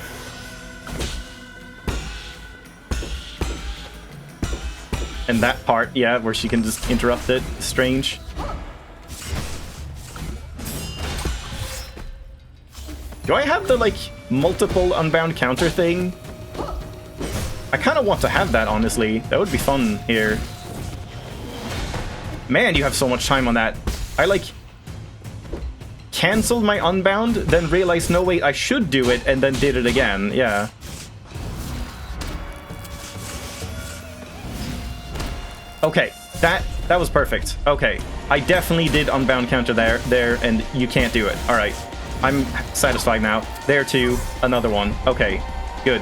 And that part, yeah, where she can just interrupt it, is strange. Do I have the, like, multiple unbound counter thing? I kind of want to have that, honestly. That would be fun here. Man, you have so much time on that. I, like, canceled my unbound, then realized, no, wait, I should do it, and then did it again. Yeah. Okay, that was perfect. Okay, I definitely did unbound counter there, and you can't do it. All right. I'm satisfied now. There too, another one. Okay, good.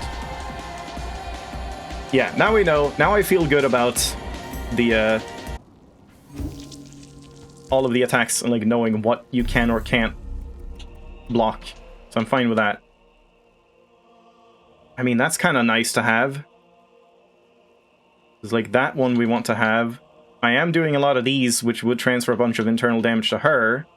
Yeah, now we know. Now I feel good about the all of the attacks and like knowing what you can or can't block. So I'm fine with that. I mean, that's kind of nice to have. It's like that one we want to have. I am doing a lot of these, which would transfer a bunch of internal damage to her.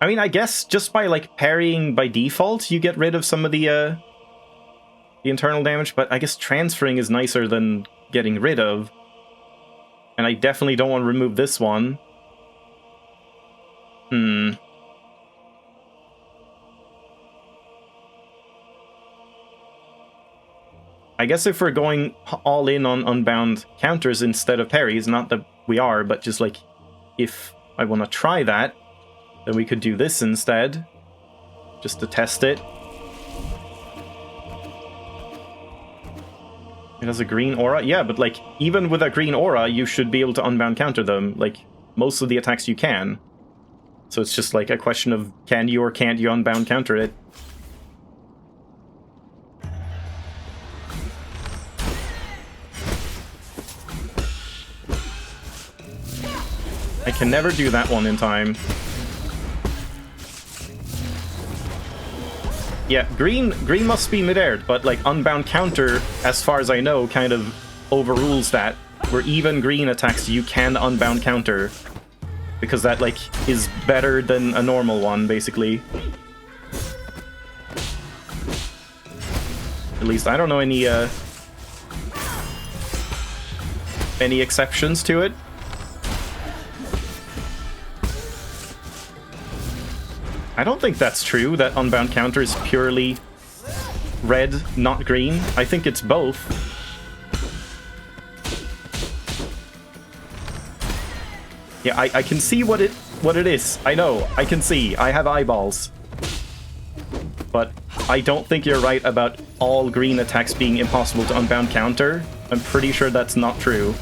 I mean, I guess just by, like, parrying by default, you get rid of some of the internal damage, but I guess transferring is nicer than getting rid of. And I definitely don't want to remove this one. I guess if we're going all in on unbound counters instead of parries, not that we are, but just, like, if I want to try that, then we could do this instead, just to test it. It has a green aura? Yeah, but like, even with a green aura, you should be able to unbound counter them. Like, most of the attacks you can. So it's just like a question of, can you or can't you unbound counter it? I can never do that one in time. Yeah, green must be mid-aired, but like unbound counter, as far as I know, kind of overrules that. Where even green attacks you can unbound counter. Because that like is better than a normal one, basically. At least I don't know any exceptions to it. I don't think that's true, that unbound counter is purely red, not green. I think it's both. Yeah, I can see what it is. I know, I can see. I have eyeballs. But I don't think you're right about all green attacks being impossible to unbound counter. I'm pretty sure that's not true.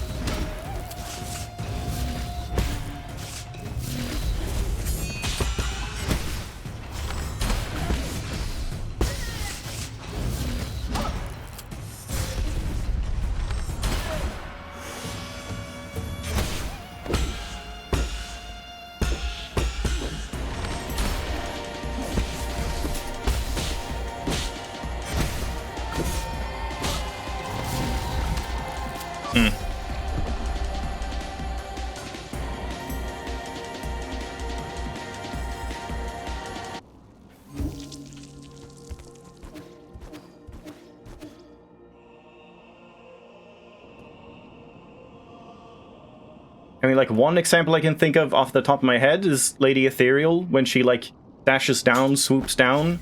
I mean, like, one example I can think of off the top of my head is Lady Ethereal, when she, like, dashes down, swoops down.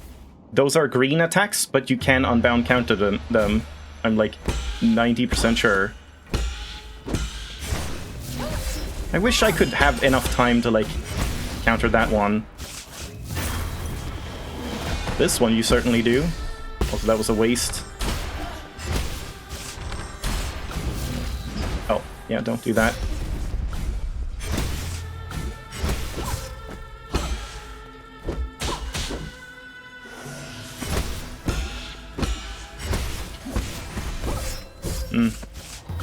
Those are green attacks, but you can unbound counter them. I'm, like, 90% sure. I wish I could have enough time to, like, counter that one. This one you certainly do. Also, that was a waste. Oh, yeah, don't do that.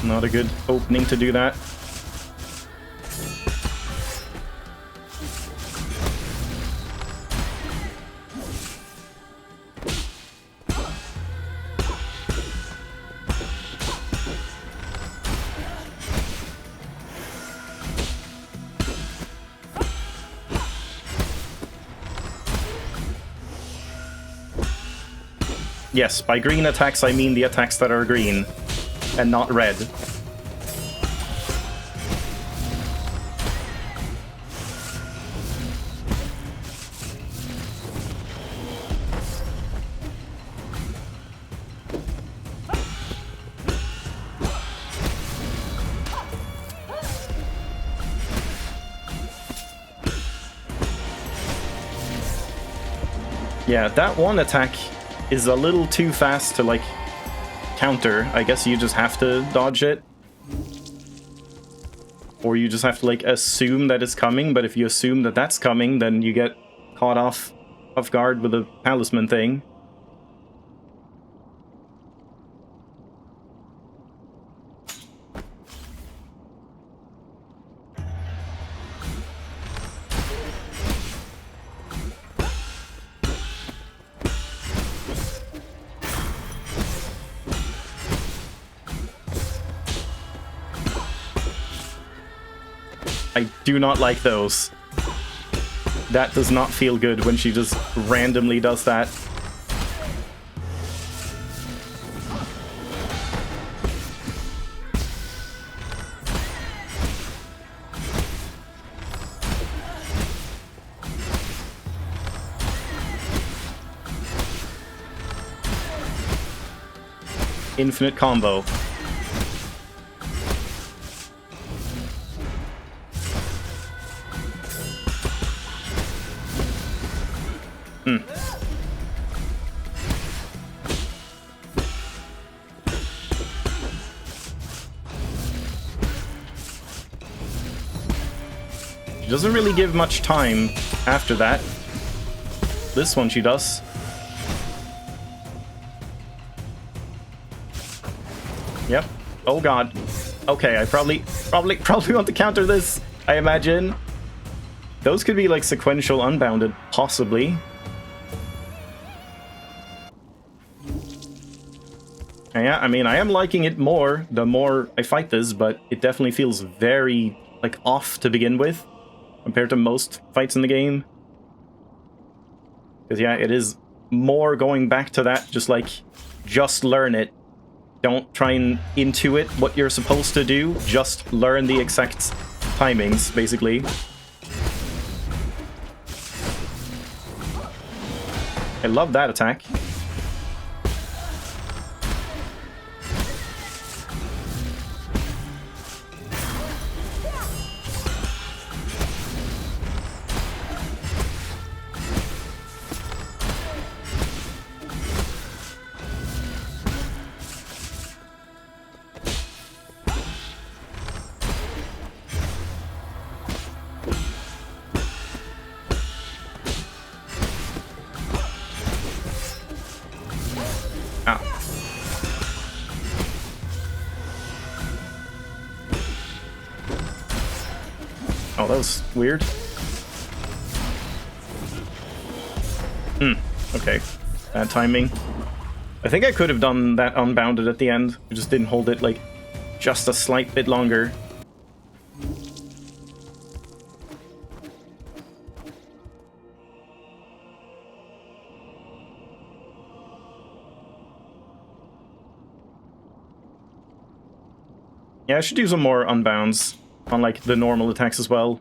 Not a good opening to do that. Yes, by green attacks I mean the attacks that are green and not red. Yeah, that one attack is a little too fast to, like, counter. I guess you just have to dodge it. Or you just have to, like, assume that it's coming, but if you assume that that's coming, then you get caught off guard with a talisman thing. I do not like those. That does not feel good when she just randomly does that. Infinite combo. She doesn't really give much time after that. This one she does. Yep. Oh god. Okay, I probably want to counter this, I imagine. Those could be like sequential unbounded, possibly. Yeah, I mean, I am liking it more the more I fight this, but it definitely feels very, like, off to begin with compared to most fights in the game. Because, yeah, it is more going back to that, just learn it. Don't try and intuit what you're supposed to do, just learn the exact timings, basically. I love that attack. Oh, that was weird. Okay. Bad timing. I think I could have done that unbounded at the end. I just didn't hold it, like, just a slight bit longer. Yeah, I should do some more unbounds on, like, the normal attacks as well.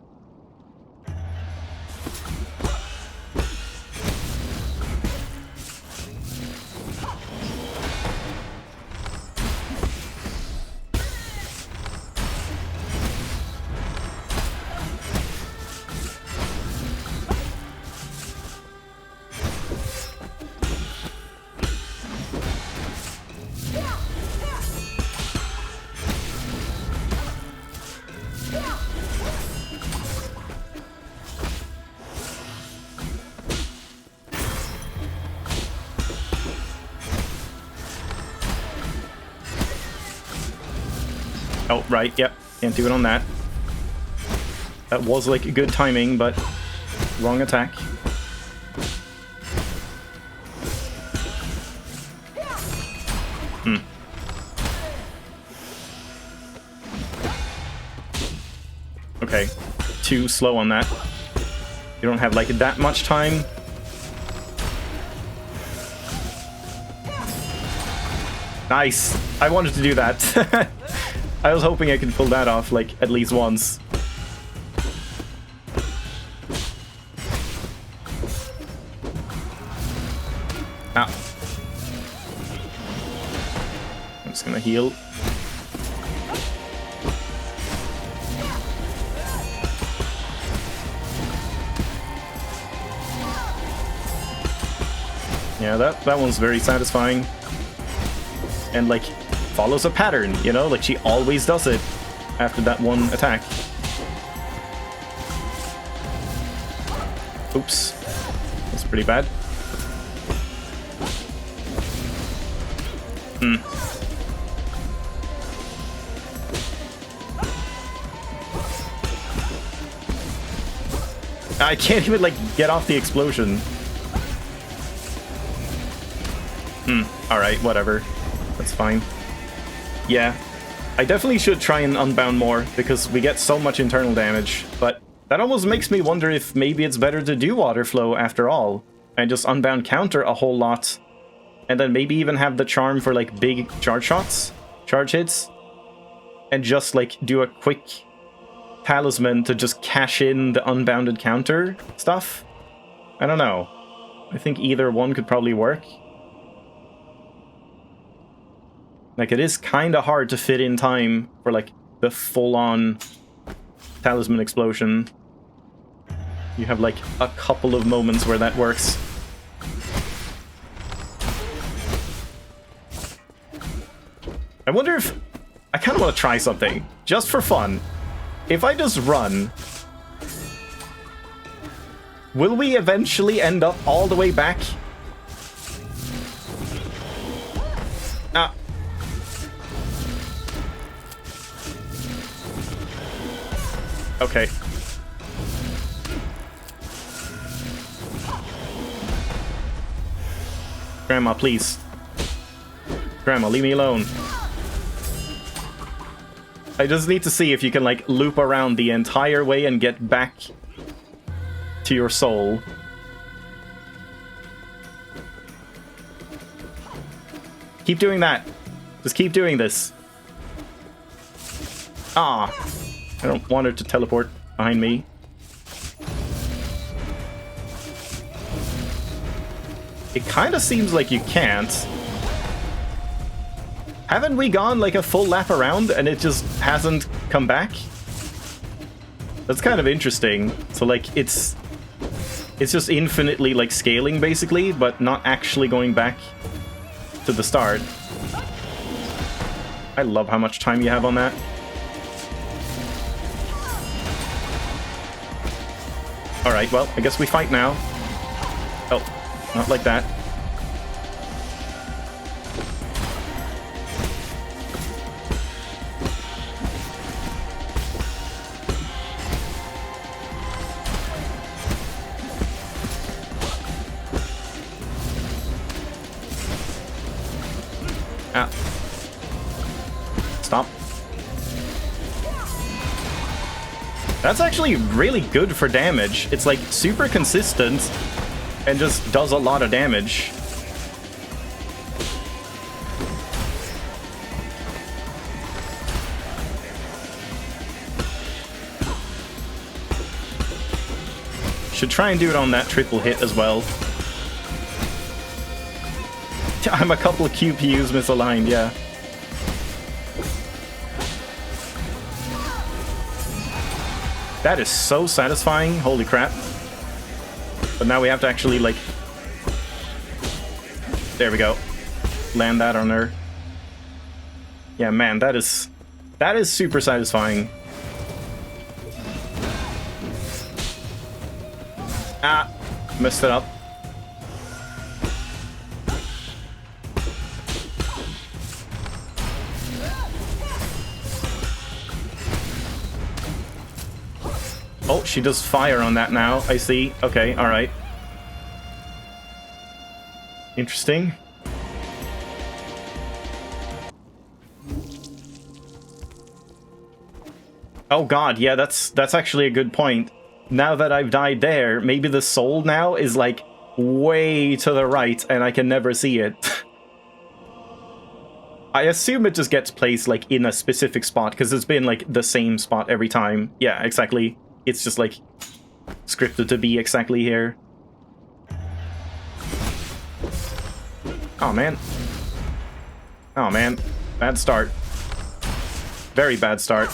Oh, right, yep. Can't do it on that. That was, like, good timing, but wrong attack. Okay. Too slow on that. You don't have, like, that much time. Nice! I wanted to do that. I was hoping I could pull that off, like, at least once. Ah. I'm just gonna heal. Yeah, that one's very satisfying. And, like, follows a pattern, you know? Like, she always does it after that one attack. Oops. That's pretty bad. I can't even, like, get off the explosion. Alright, whatever. That's fine. Yeah, I definitely should try and unbound more, because we get so much internal damage, but that almost makes me wonder if maybe it's better to do water flow after all, and just unbound counter a whole lot, and then maybe even have the charm for, like, big charge shots, charge hits, and just, like, do a quick talisman to just cash in the unbounded counter stuff. I don't know. I think either one could probably work. Like, it is kind of hard to fit in time for, like, the full-on talisman explosion. You have, like, a couple of moments where that works. I wonder if... I kind of want to try something, just for fun. If I just run... will we eventually end up all the way back? Ah. Okay. Grandma, please. Grandma, leave me alone. I just need to see if you can, like, loop around the entire way and get back to your soul. Keep doing that. Just keep doing this. Ah. I don't want her to teleport behind me. It kind of seems like you can't. Haven't we gone like a full lap around and it just hasn't come back? That's kind of interesting. So, like, it's just infinitely, like, scaling basically, but not actually going back to the start. I love how much time you have on that. Alright, well, I guess we fight now. Oh, not like that. Ah. Stop. That's actually really good for damage. It's like super consistent and just does a lot of damage. Should try and do it on that triple hit as well. I'm a couple of QPUs misaligned, yeah. That is so satisfying, holy crap. But now we have to actually, like... There we go. Land that on her. Yeah, man, that is super satisfying. Ah, messed it up. Oh, she does fire on that now. I see. Okay, alright. Interesting. Oh god, yeah, that's actually a good point. Now that I've died there, maybe the soul now is like way to the right and I can never see it. I assume it just gets placed like in a specific spot because it's been like the same spot every time. Yeah, exactly. It's just like scripted to be exactly here. Oh man. Oh man. Bad start. Very bad start.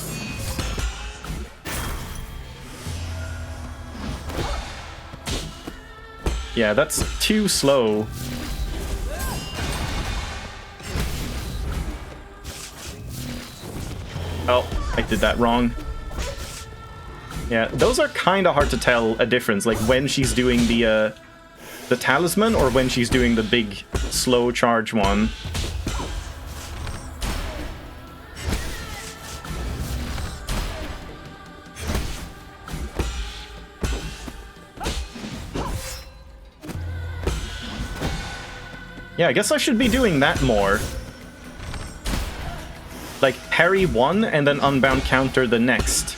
Yeah, that's too slow. Oh, I did that wrong. Yeah, those are kind of hard to tell a difference, like when she's doing the talisman or when she's doing the big slow charge one. Yeah, I guess I should be doing that more. Like, parry one and then unbound counter the next.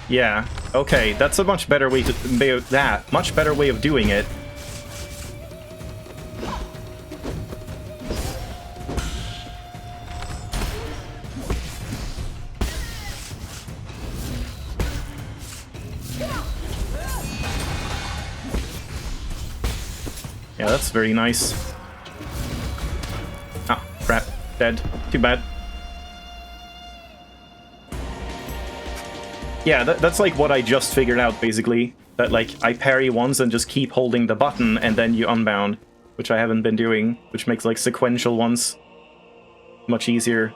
Yeah, okay, that's a much better way to... much better way of doing it. Yeah, that's very nice. Ah, crap. Dead. Too bad. Yeah, that's like what I just figured out, basically. That, like, I parry once and just keep holding the button, and then you unbound. Which I haven't been doing, which makes, like, sequential ones much easier.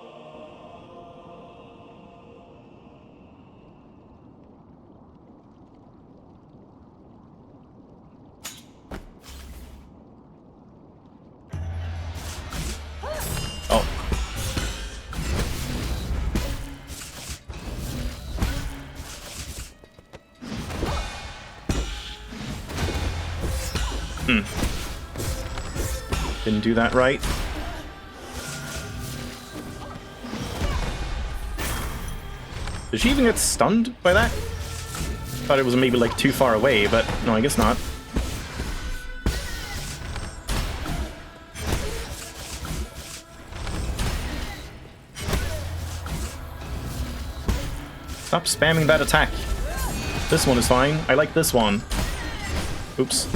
Oh. Didn't do that right. Did she even get stunned by that? Thought it was maybe like too far away, but no, I guess not. Stop spamming that attack. This one is fine. I like this one. Oops.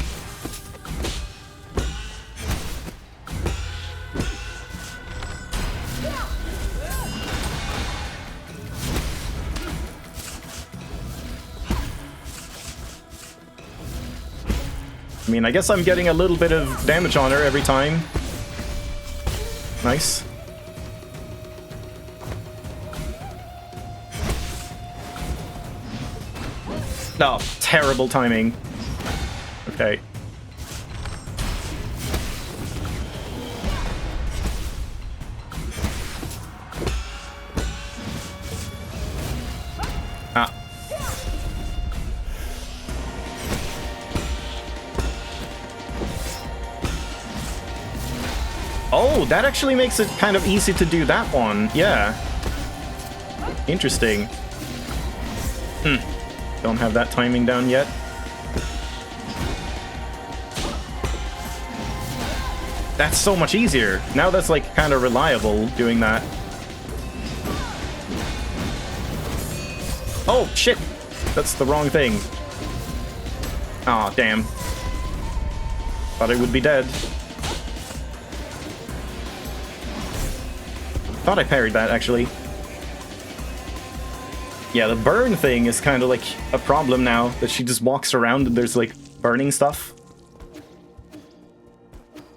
I mean, I guess I'm getting a little bit of damage on her every time. Nice. Oh, terrible timing. Okay. Ah. Oh, that actually makes it kind of easy to do that one. Yeah. Interesting. Don't have that timing down yet. That's so much easier. Now that's like kind of reliable doing that. Oh, shit. That's the wrong thing. Aw, damn. Thought I would be dead. Thought I parried that, actually. Yeah, the burn thing is kind of like a problem now, that she just walks around and there's like burning stuff.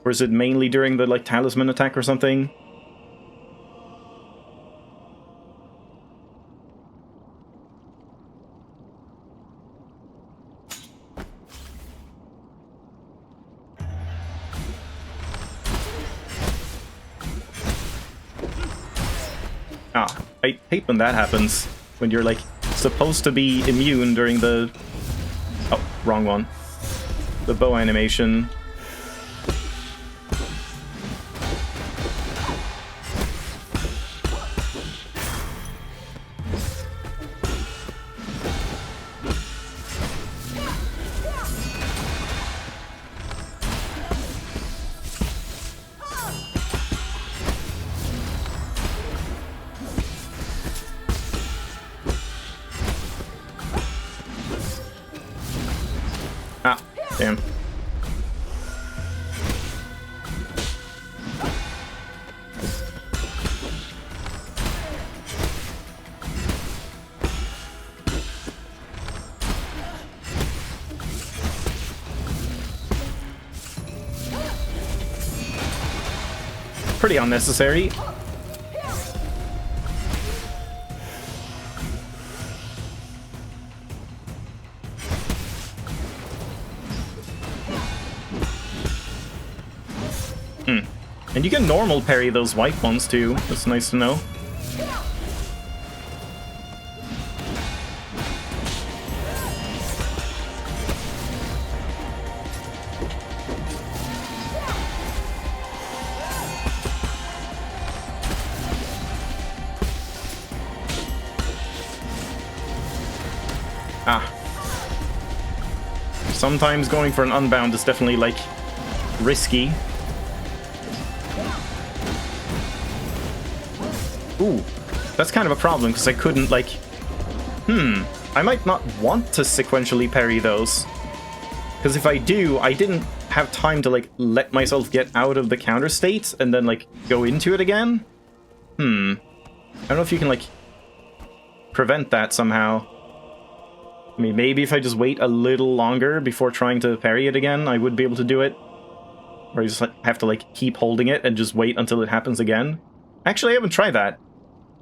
Or is it mainly during the like talisman attack or something? Ah, I hate when that happens. When you're like supposed to be immune during the... Oh, wrong one. The bow animation. Ah, damn. Pretty unnecessary. And you can normal parry those white ones too. That's nice to know. Ah. Sometimes going for an unbound is definitely, like, risky. Ooh, that's kind of a problem, because I couldn't, like... I might not want to sequentially parry those. Because if I do, I didn't have time to, like, let myself get out of the counter state and then, like, go into it again. I don't know if you can, like, prevent that somehow. I mean, maybe if I just wait a little longer before trying to parry it again, I would be able to do it. Or I just have to, like, keep holding it and just wait until it happens again. Actually, I haven't tried that.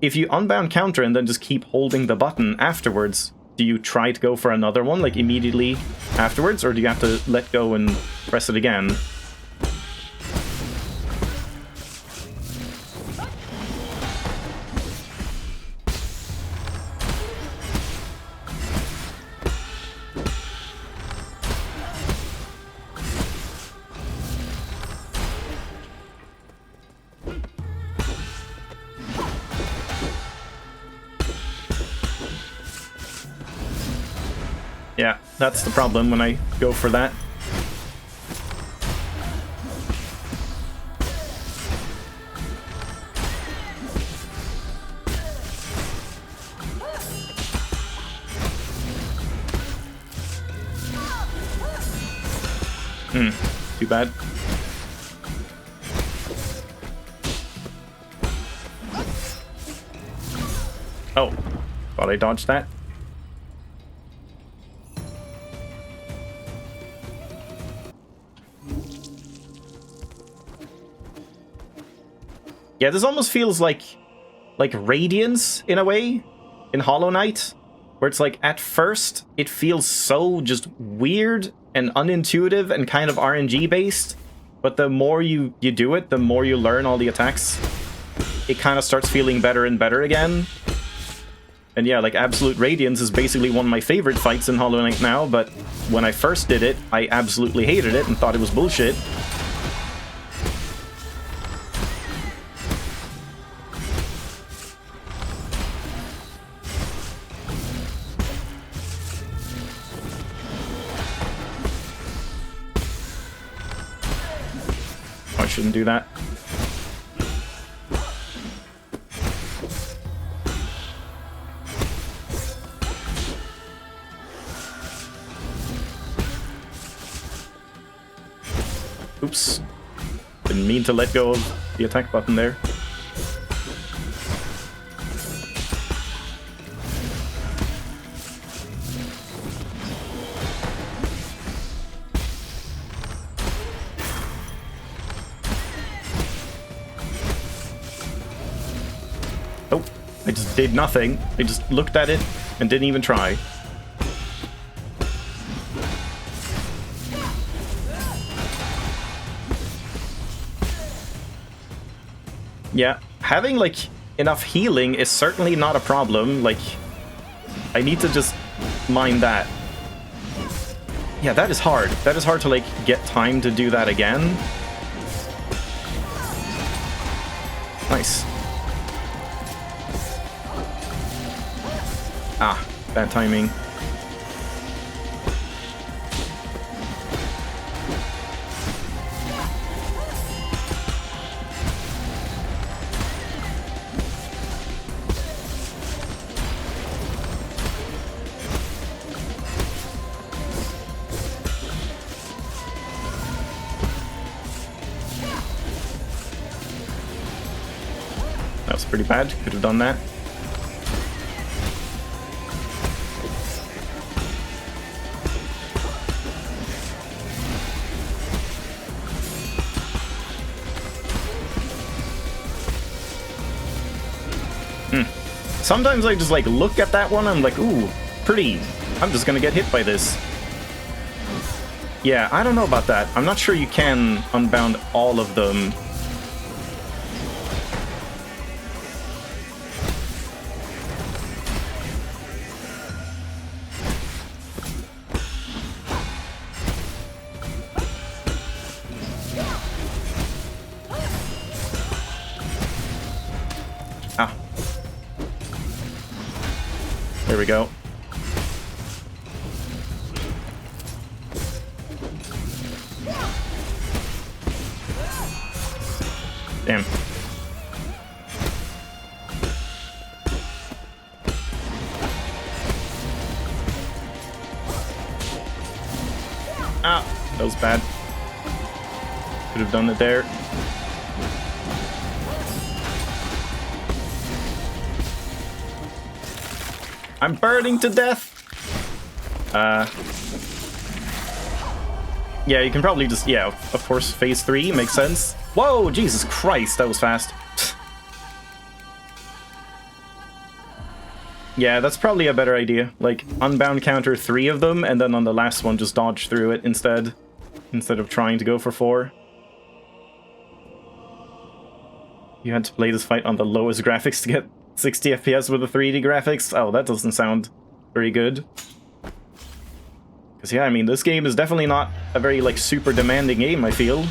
If you unbound counter and then just keep holding the button afterwards, do you try to go for another one, like, immediately afterwards? Or do you have to let go and press it again? Yeah, that's the problem when I go for that. Too bad. Oh, thought I dodged that. Yeah, this almost feels like Radiance, in a way, in Hollow Knight, where it's like, at first, it feels so just weird and unintuitive and kind of RNG-based, but the more you do it, the more you learn all the attacks, it kind of starts feeling better and better again. And yeah, like, Absolute Radiance is basically one of my favorite fights in Hollow Knight now, but when I first did it, I absolutely hated it and thought it was bullshit. shouldn't do that. Oops. Didn't mean to let go of the attack button there. Oh, I just did nothing. I just looked at it and didn't even try. Yeah, having, like, enough healing is certainly not a problem. Like, I need to just mind that. Yeah, that is hard. That is hard to, like, get time to do that again. Nice. Ah, bad timing. That was pretty bad. Could have done that. Sometimes I just, like, look at that one and I'm like, ooh, pretty. I'm just gonna get hit by this. Yeah, I don't know about that. I'm not sure you can unbound all of them. Ah. There we go. Damn. Ah, that was bad. Could have done it there. I'm burning to death! Yeah, you can probably just, yeah, of course, phase 3 makes sense. Whoa, Jesus Christ, that was fast. Yeah, that's probably a better idea. Like, unbound counter 3 of them, and then on the last one just dodge through it instead of trying to go for 4. You had to play this fight on the lowest graphics to get 60 FPS with the 3D graphics? Oh, that doesn't sound very good. Because, yeah, I mean, this game is definitely not a very, like, super demanding game, I feel.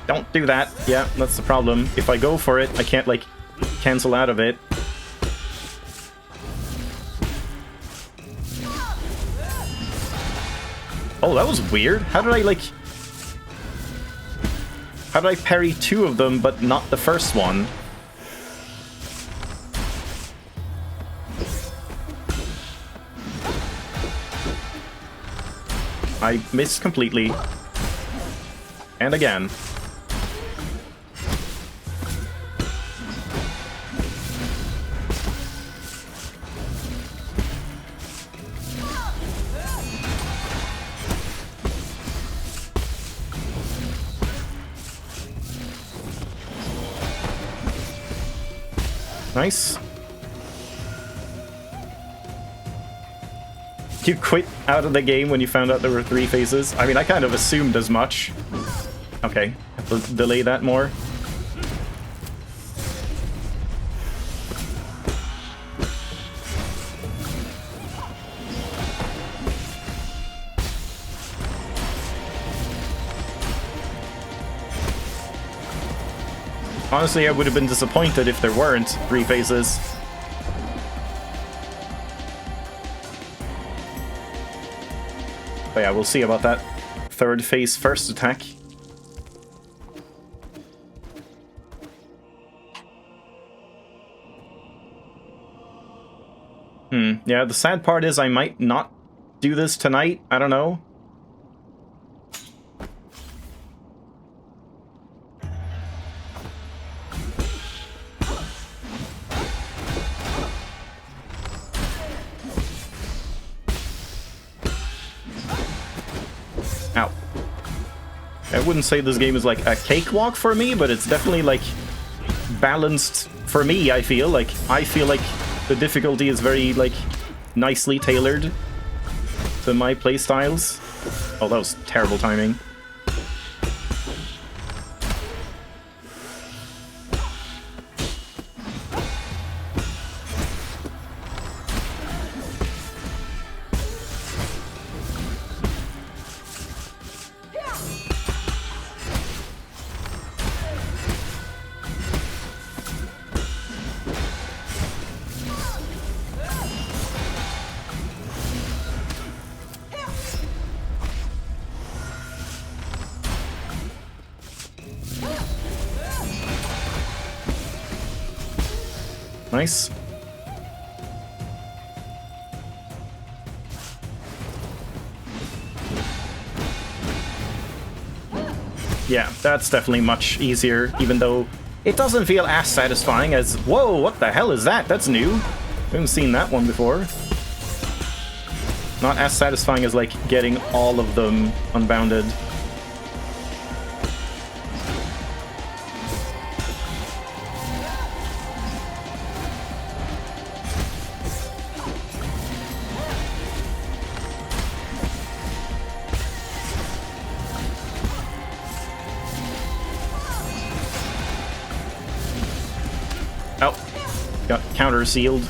Don't do that. Yeah, that's the problem. If I go for it, I can't, like, cancel out of it. Oh, that was weird. How did I, like... How did I parry 2 of them, but not the first one? I missed completely. And again. Nice. You quit out of the game when you found out there were 3 phases? I mean, I kind of assumed as much. Okay, have to delay that more. Honestly, I would have been disappointed if there weren't 3 phases. yeah, we'll see about that third phase first attack. Yeah, the sad part is I might not do this tonight. I don't know. Ow. I wouldn't say this game is like a cakewalk for me, but it's definitely like balanced for me, I feel like the difficulty is very like nicely tailored to my playstyles. Oh, that was terrible timing. Nice. Yeah, that's definitely much easier, even though it doesn't feel as satisfying as... Whoa, what the hell is that? That's new. I haven't seen that one before. Not as satisfying as, like, getting all of them unbounded. Got counter sealed.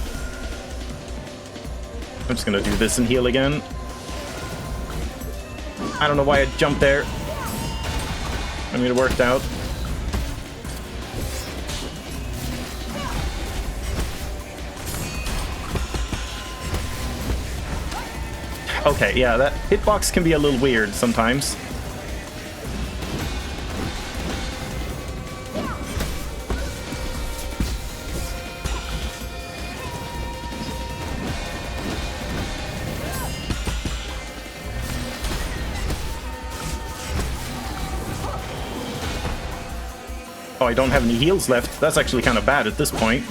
I'm just gonna do this and heal again. I don't know why I jumped there. I mean, it worked out. Okay, yeah, that hitbox can be a little weird sometimes. Oh, I don't have any heals left. That's actually kind of bad at this point.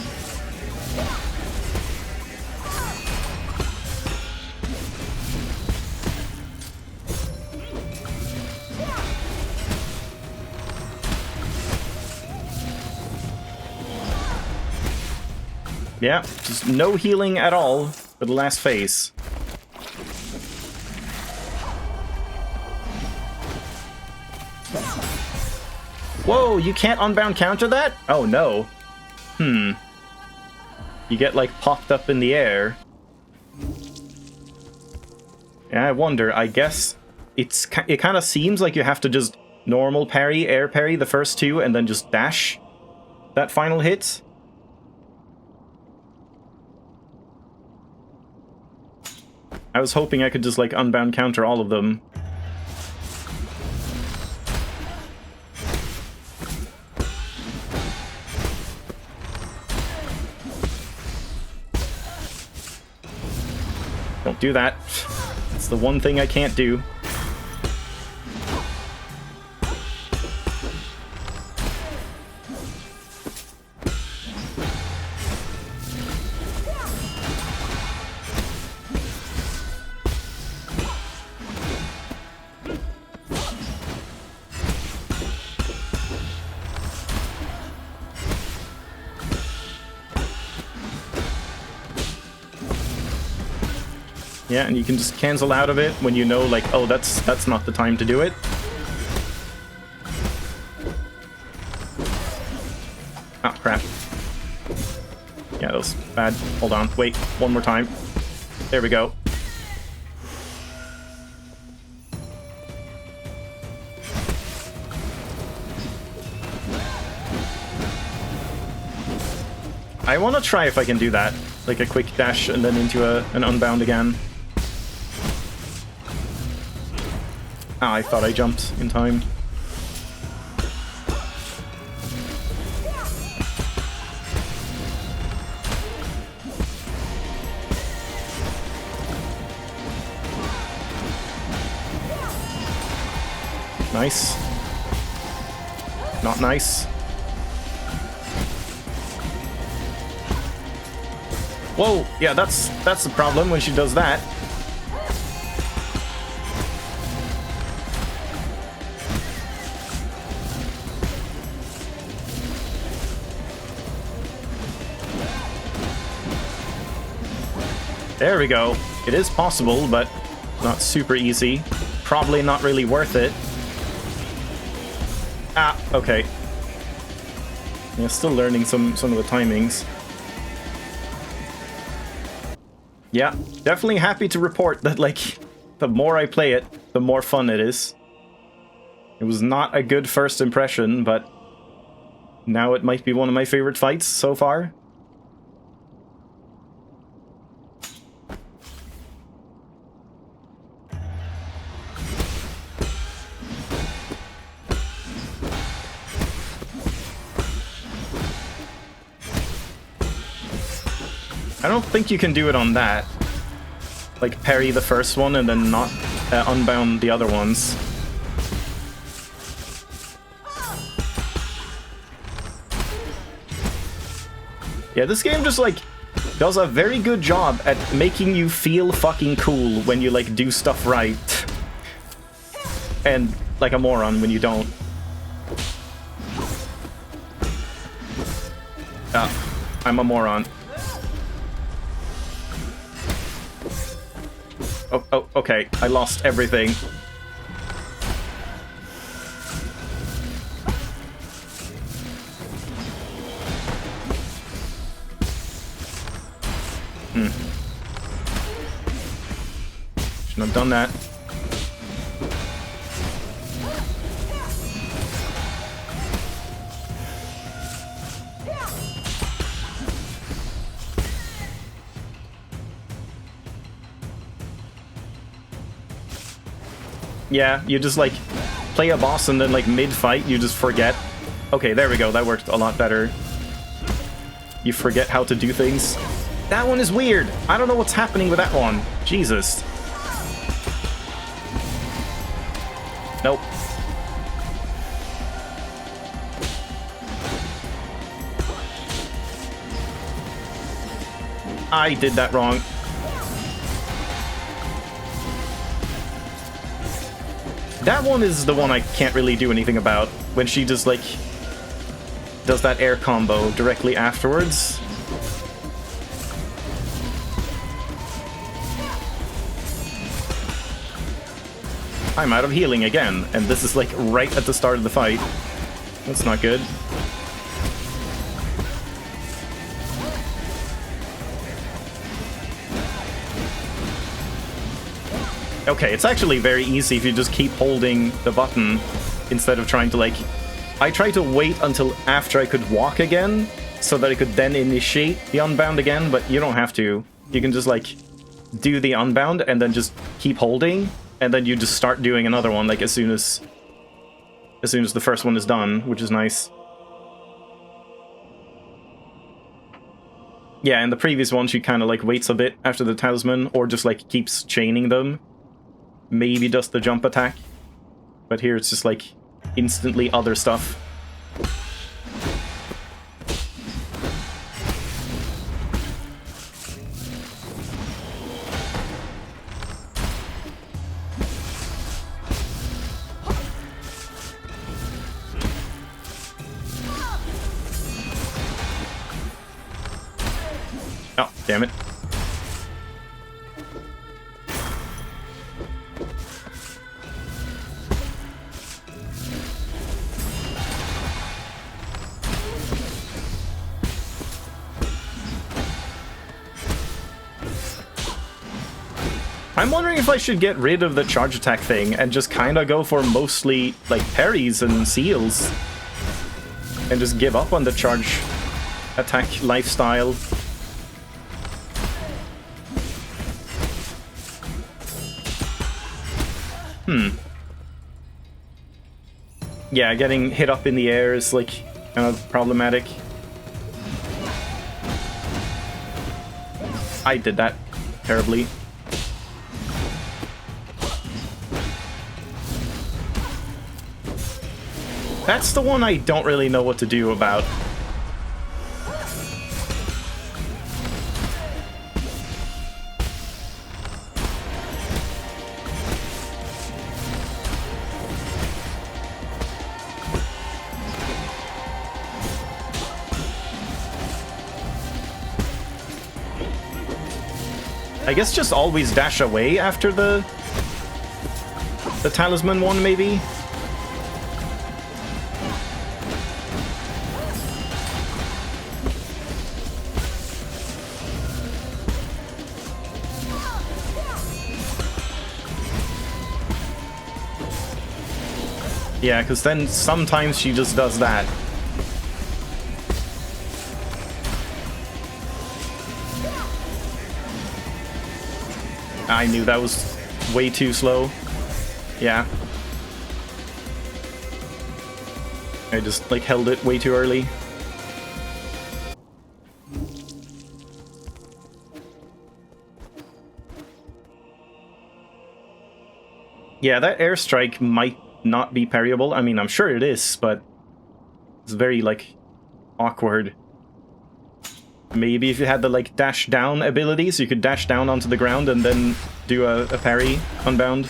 Yeah, just no healing at all for the last phase. Whoa, you can't unbound counter that? Oh no. You get like popped up in the air. Yeah, I wonder. I guess it kind of seems like you have to just normal parry, air parry the first two, and then just dash that final hit. I was hoping I could just like unbound counter all of them. Don't do that. It's the one thing I can't do. Yeah, and you can just cancel out of it when you know, like, oh, that's not the time to do it. Ah, crap. Yeah, that was bad. Hold on. Wait, one more time. There we go. I want to try if I can do that. Like a quick dash and then into an unbound again. Ah, I thought I jumped in time. Nice. Not nice. Whoa, yeah, that's the problem when she does that. There we go. It is possible, but not super easy. Probably not really worth it. Ah, okay. Yeah, still learning some of the timings. Yeah, definitely happy to report that, like, the more I play it, the more fun it is. It was not a good first impression, but now it might be one of my favorite fights so far. I don't think you can do it on that. Like, parry the first one and then not unbound the other ones. Yeah, this game just, like, does a very good job at making you feel fucking cool when you, like, do stuff right. And like a moron when you don't. I'm a moron. Oh, okay. I lost everything. Shouldn't have done that. Yeah, you just, like, play a boss and then, like, mid-fight, you just forget. Okay, there we go. That worked a lot better. You forget how to do things. That one is weird. I don't know what's happening with that one. Jesus. Nope. I did that wrong. That one is the one I can't really do anything about. When she just, like, does that air combo directly afterwards. I'm out of healing again, and this is, like, right at the start of the fight. That's not good. Okay, it's actually very easy if you just keep holding the button instead of trying to, like... I tried to wait until after I could walk again, so that I could then initiate the unbound again, but you don't have to. You can just, like, do the unbound and then just keep holding, and then you just start doing another one, like, as soon as the first one is done, which is nice. Yeah, in the previous one, she kind of, like, waits a bit after the talisman, or just, like, keeps chaining them. Maybe does the jump attack. But here it's just, like, instantly other stuff. Oh, damn it. I'm wondering if I should get rid of the charge attack thing and just kind of go for mostly, like, parries and seals. And just give up on the charge attack lifestyle. Yeah, getting hit up in the air is, like, kind of problematic. I did that terribly. That's the one I don't really know what to do about. I guess just always dash away after the talisman one, maybe? Yeah, because then sometimes she just does that. I knew that was way too slow. Yeah. I just, like, held it way too early. Yeah, that airstrike might not be parryable. I mean, I'm sure it is, but it's very, like, awkward. Maybe if you had the, like, dash down ability, so you could dash down onto the ground and then do a parry unbound.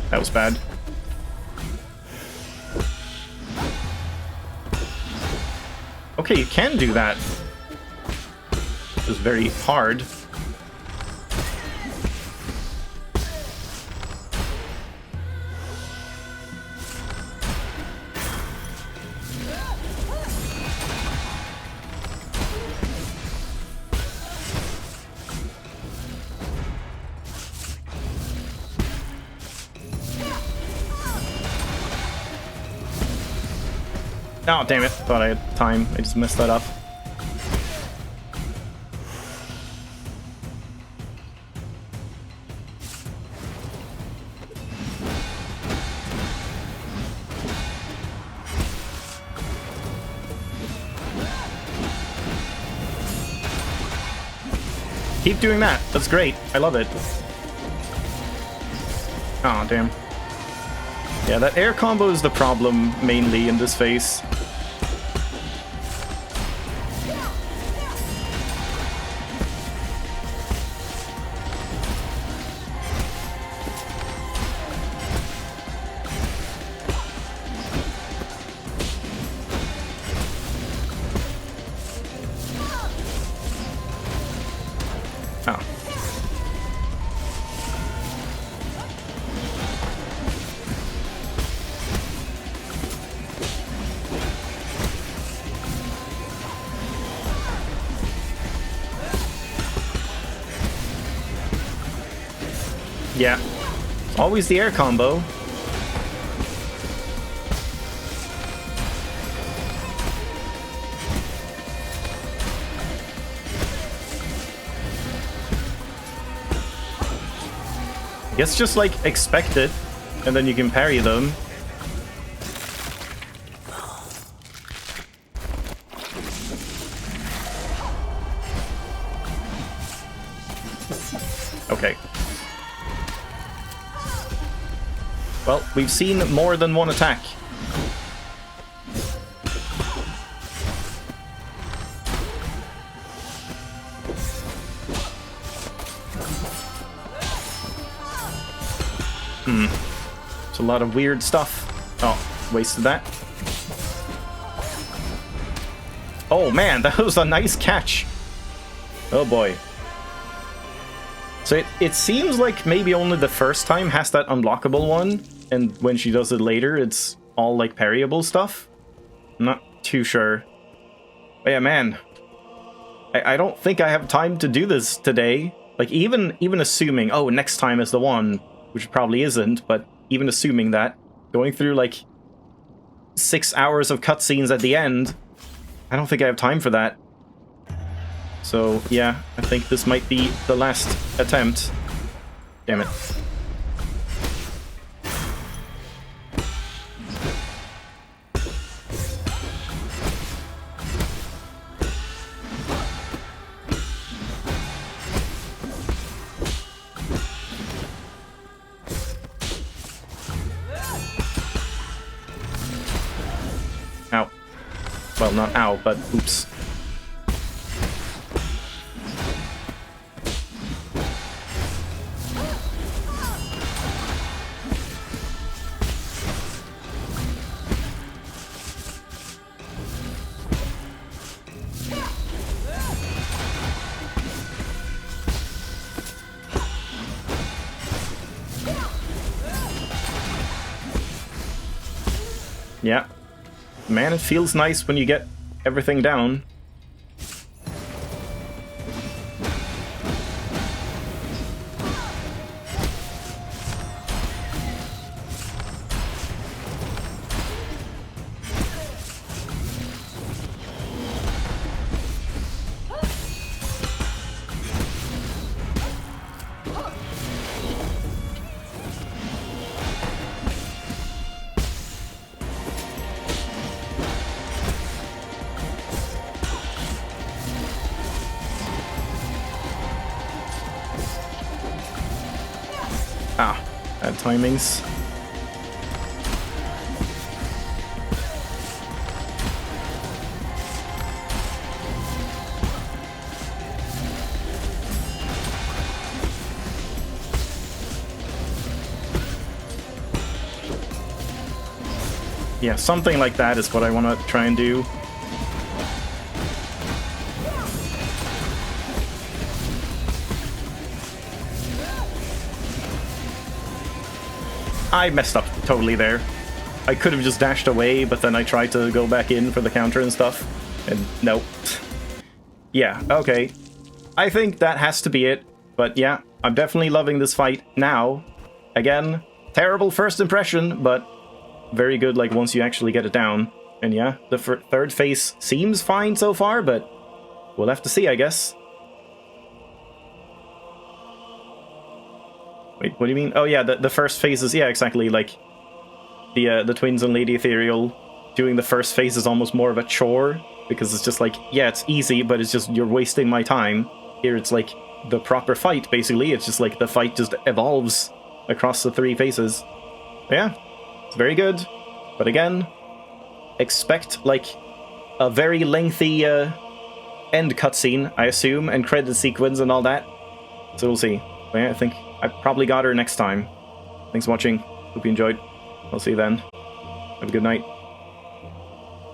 That was bad. Okay, you can do that. It was very hard. Oh, damn it. Thought I had time. I just messed that up. Keep doing that. That's great. I love it. Oh, damn. Yeah, that air combo is the problem, mainly, in this phase. Oh. Yeah. It's always the air combo. I guess just, like, expect it, and then you can parry them. Okay. Well, we've seen more than one attack. It's a lot of weird stuff. Oh, wasted that. Oh man, that was a nice catch. Oh boy. So it seems like maybe only the first time has that unblockable one, and when she does it later, it's all like parryable stuff. I'm not too sure. But yeah, man. I don't think I have time to do this today. Like, even assuming, oh, next time is the one, which it probably isn't, but even assuming that, going through, like, 6 hours of cutscenes at the end, I don't think I have time for that. So, yeah, I think this might be the last attempt. Damn it. Ow. Well, not ow, but oops. Yeah. Man, it feels nice when you get everything down. Ah, bad timings. Yeah, something like that is what I want to try and do. I messed up totally there. I could have just dashed away, but then I tried to go back in for the counter and stuff. And nope. Yeah, okay. I think that has to be it. But yeah, I'm definitely loving this fight now. Again, terrible first impression, but very good like once you actually get it down. And yeah, the third phase seems fine so far, but we'll have to see, I guess. Wait, what do you mean? Oh yeah, the first phase is, yeah, exactly, like the twins and Lady Ethereal. Doing the first phase is almost more of a chore, because it's just like, yeah, it's easy, but it's just, you're wasting my time. Here it's like the proper fight, basically. It's just like the fight just evolves across the 3 phases. But yeah, it's very good. But again, expect like a very lengthy end cutscene, I assume, and credit sequence and all that. So we'll see. But yeah, I think I probably got her next time. Thanks for watching. Hope you enjoyed. I'll see you then. Have a good night.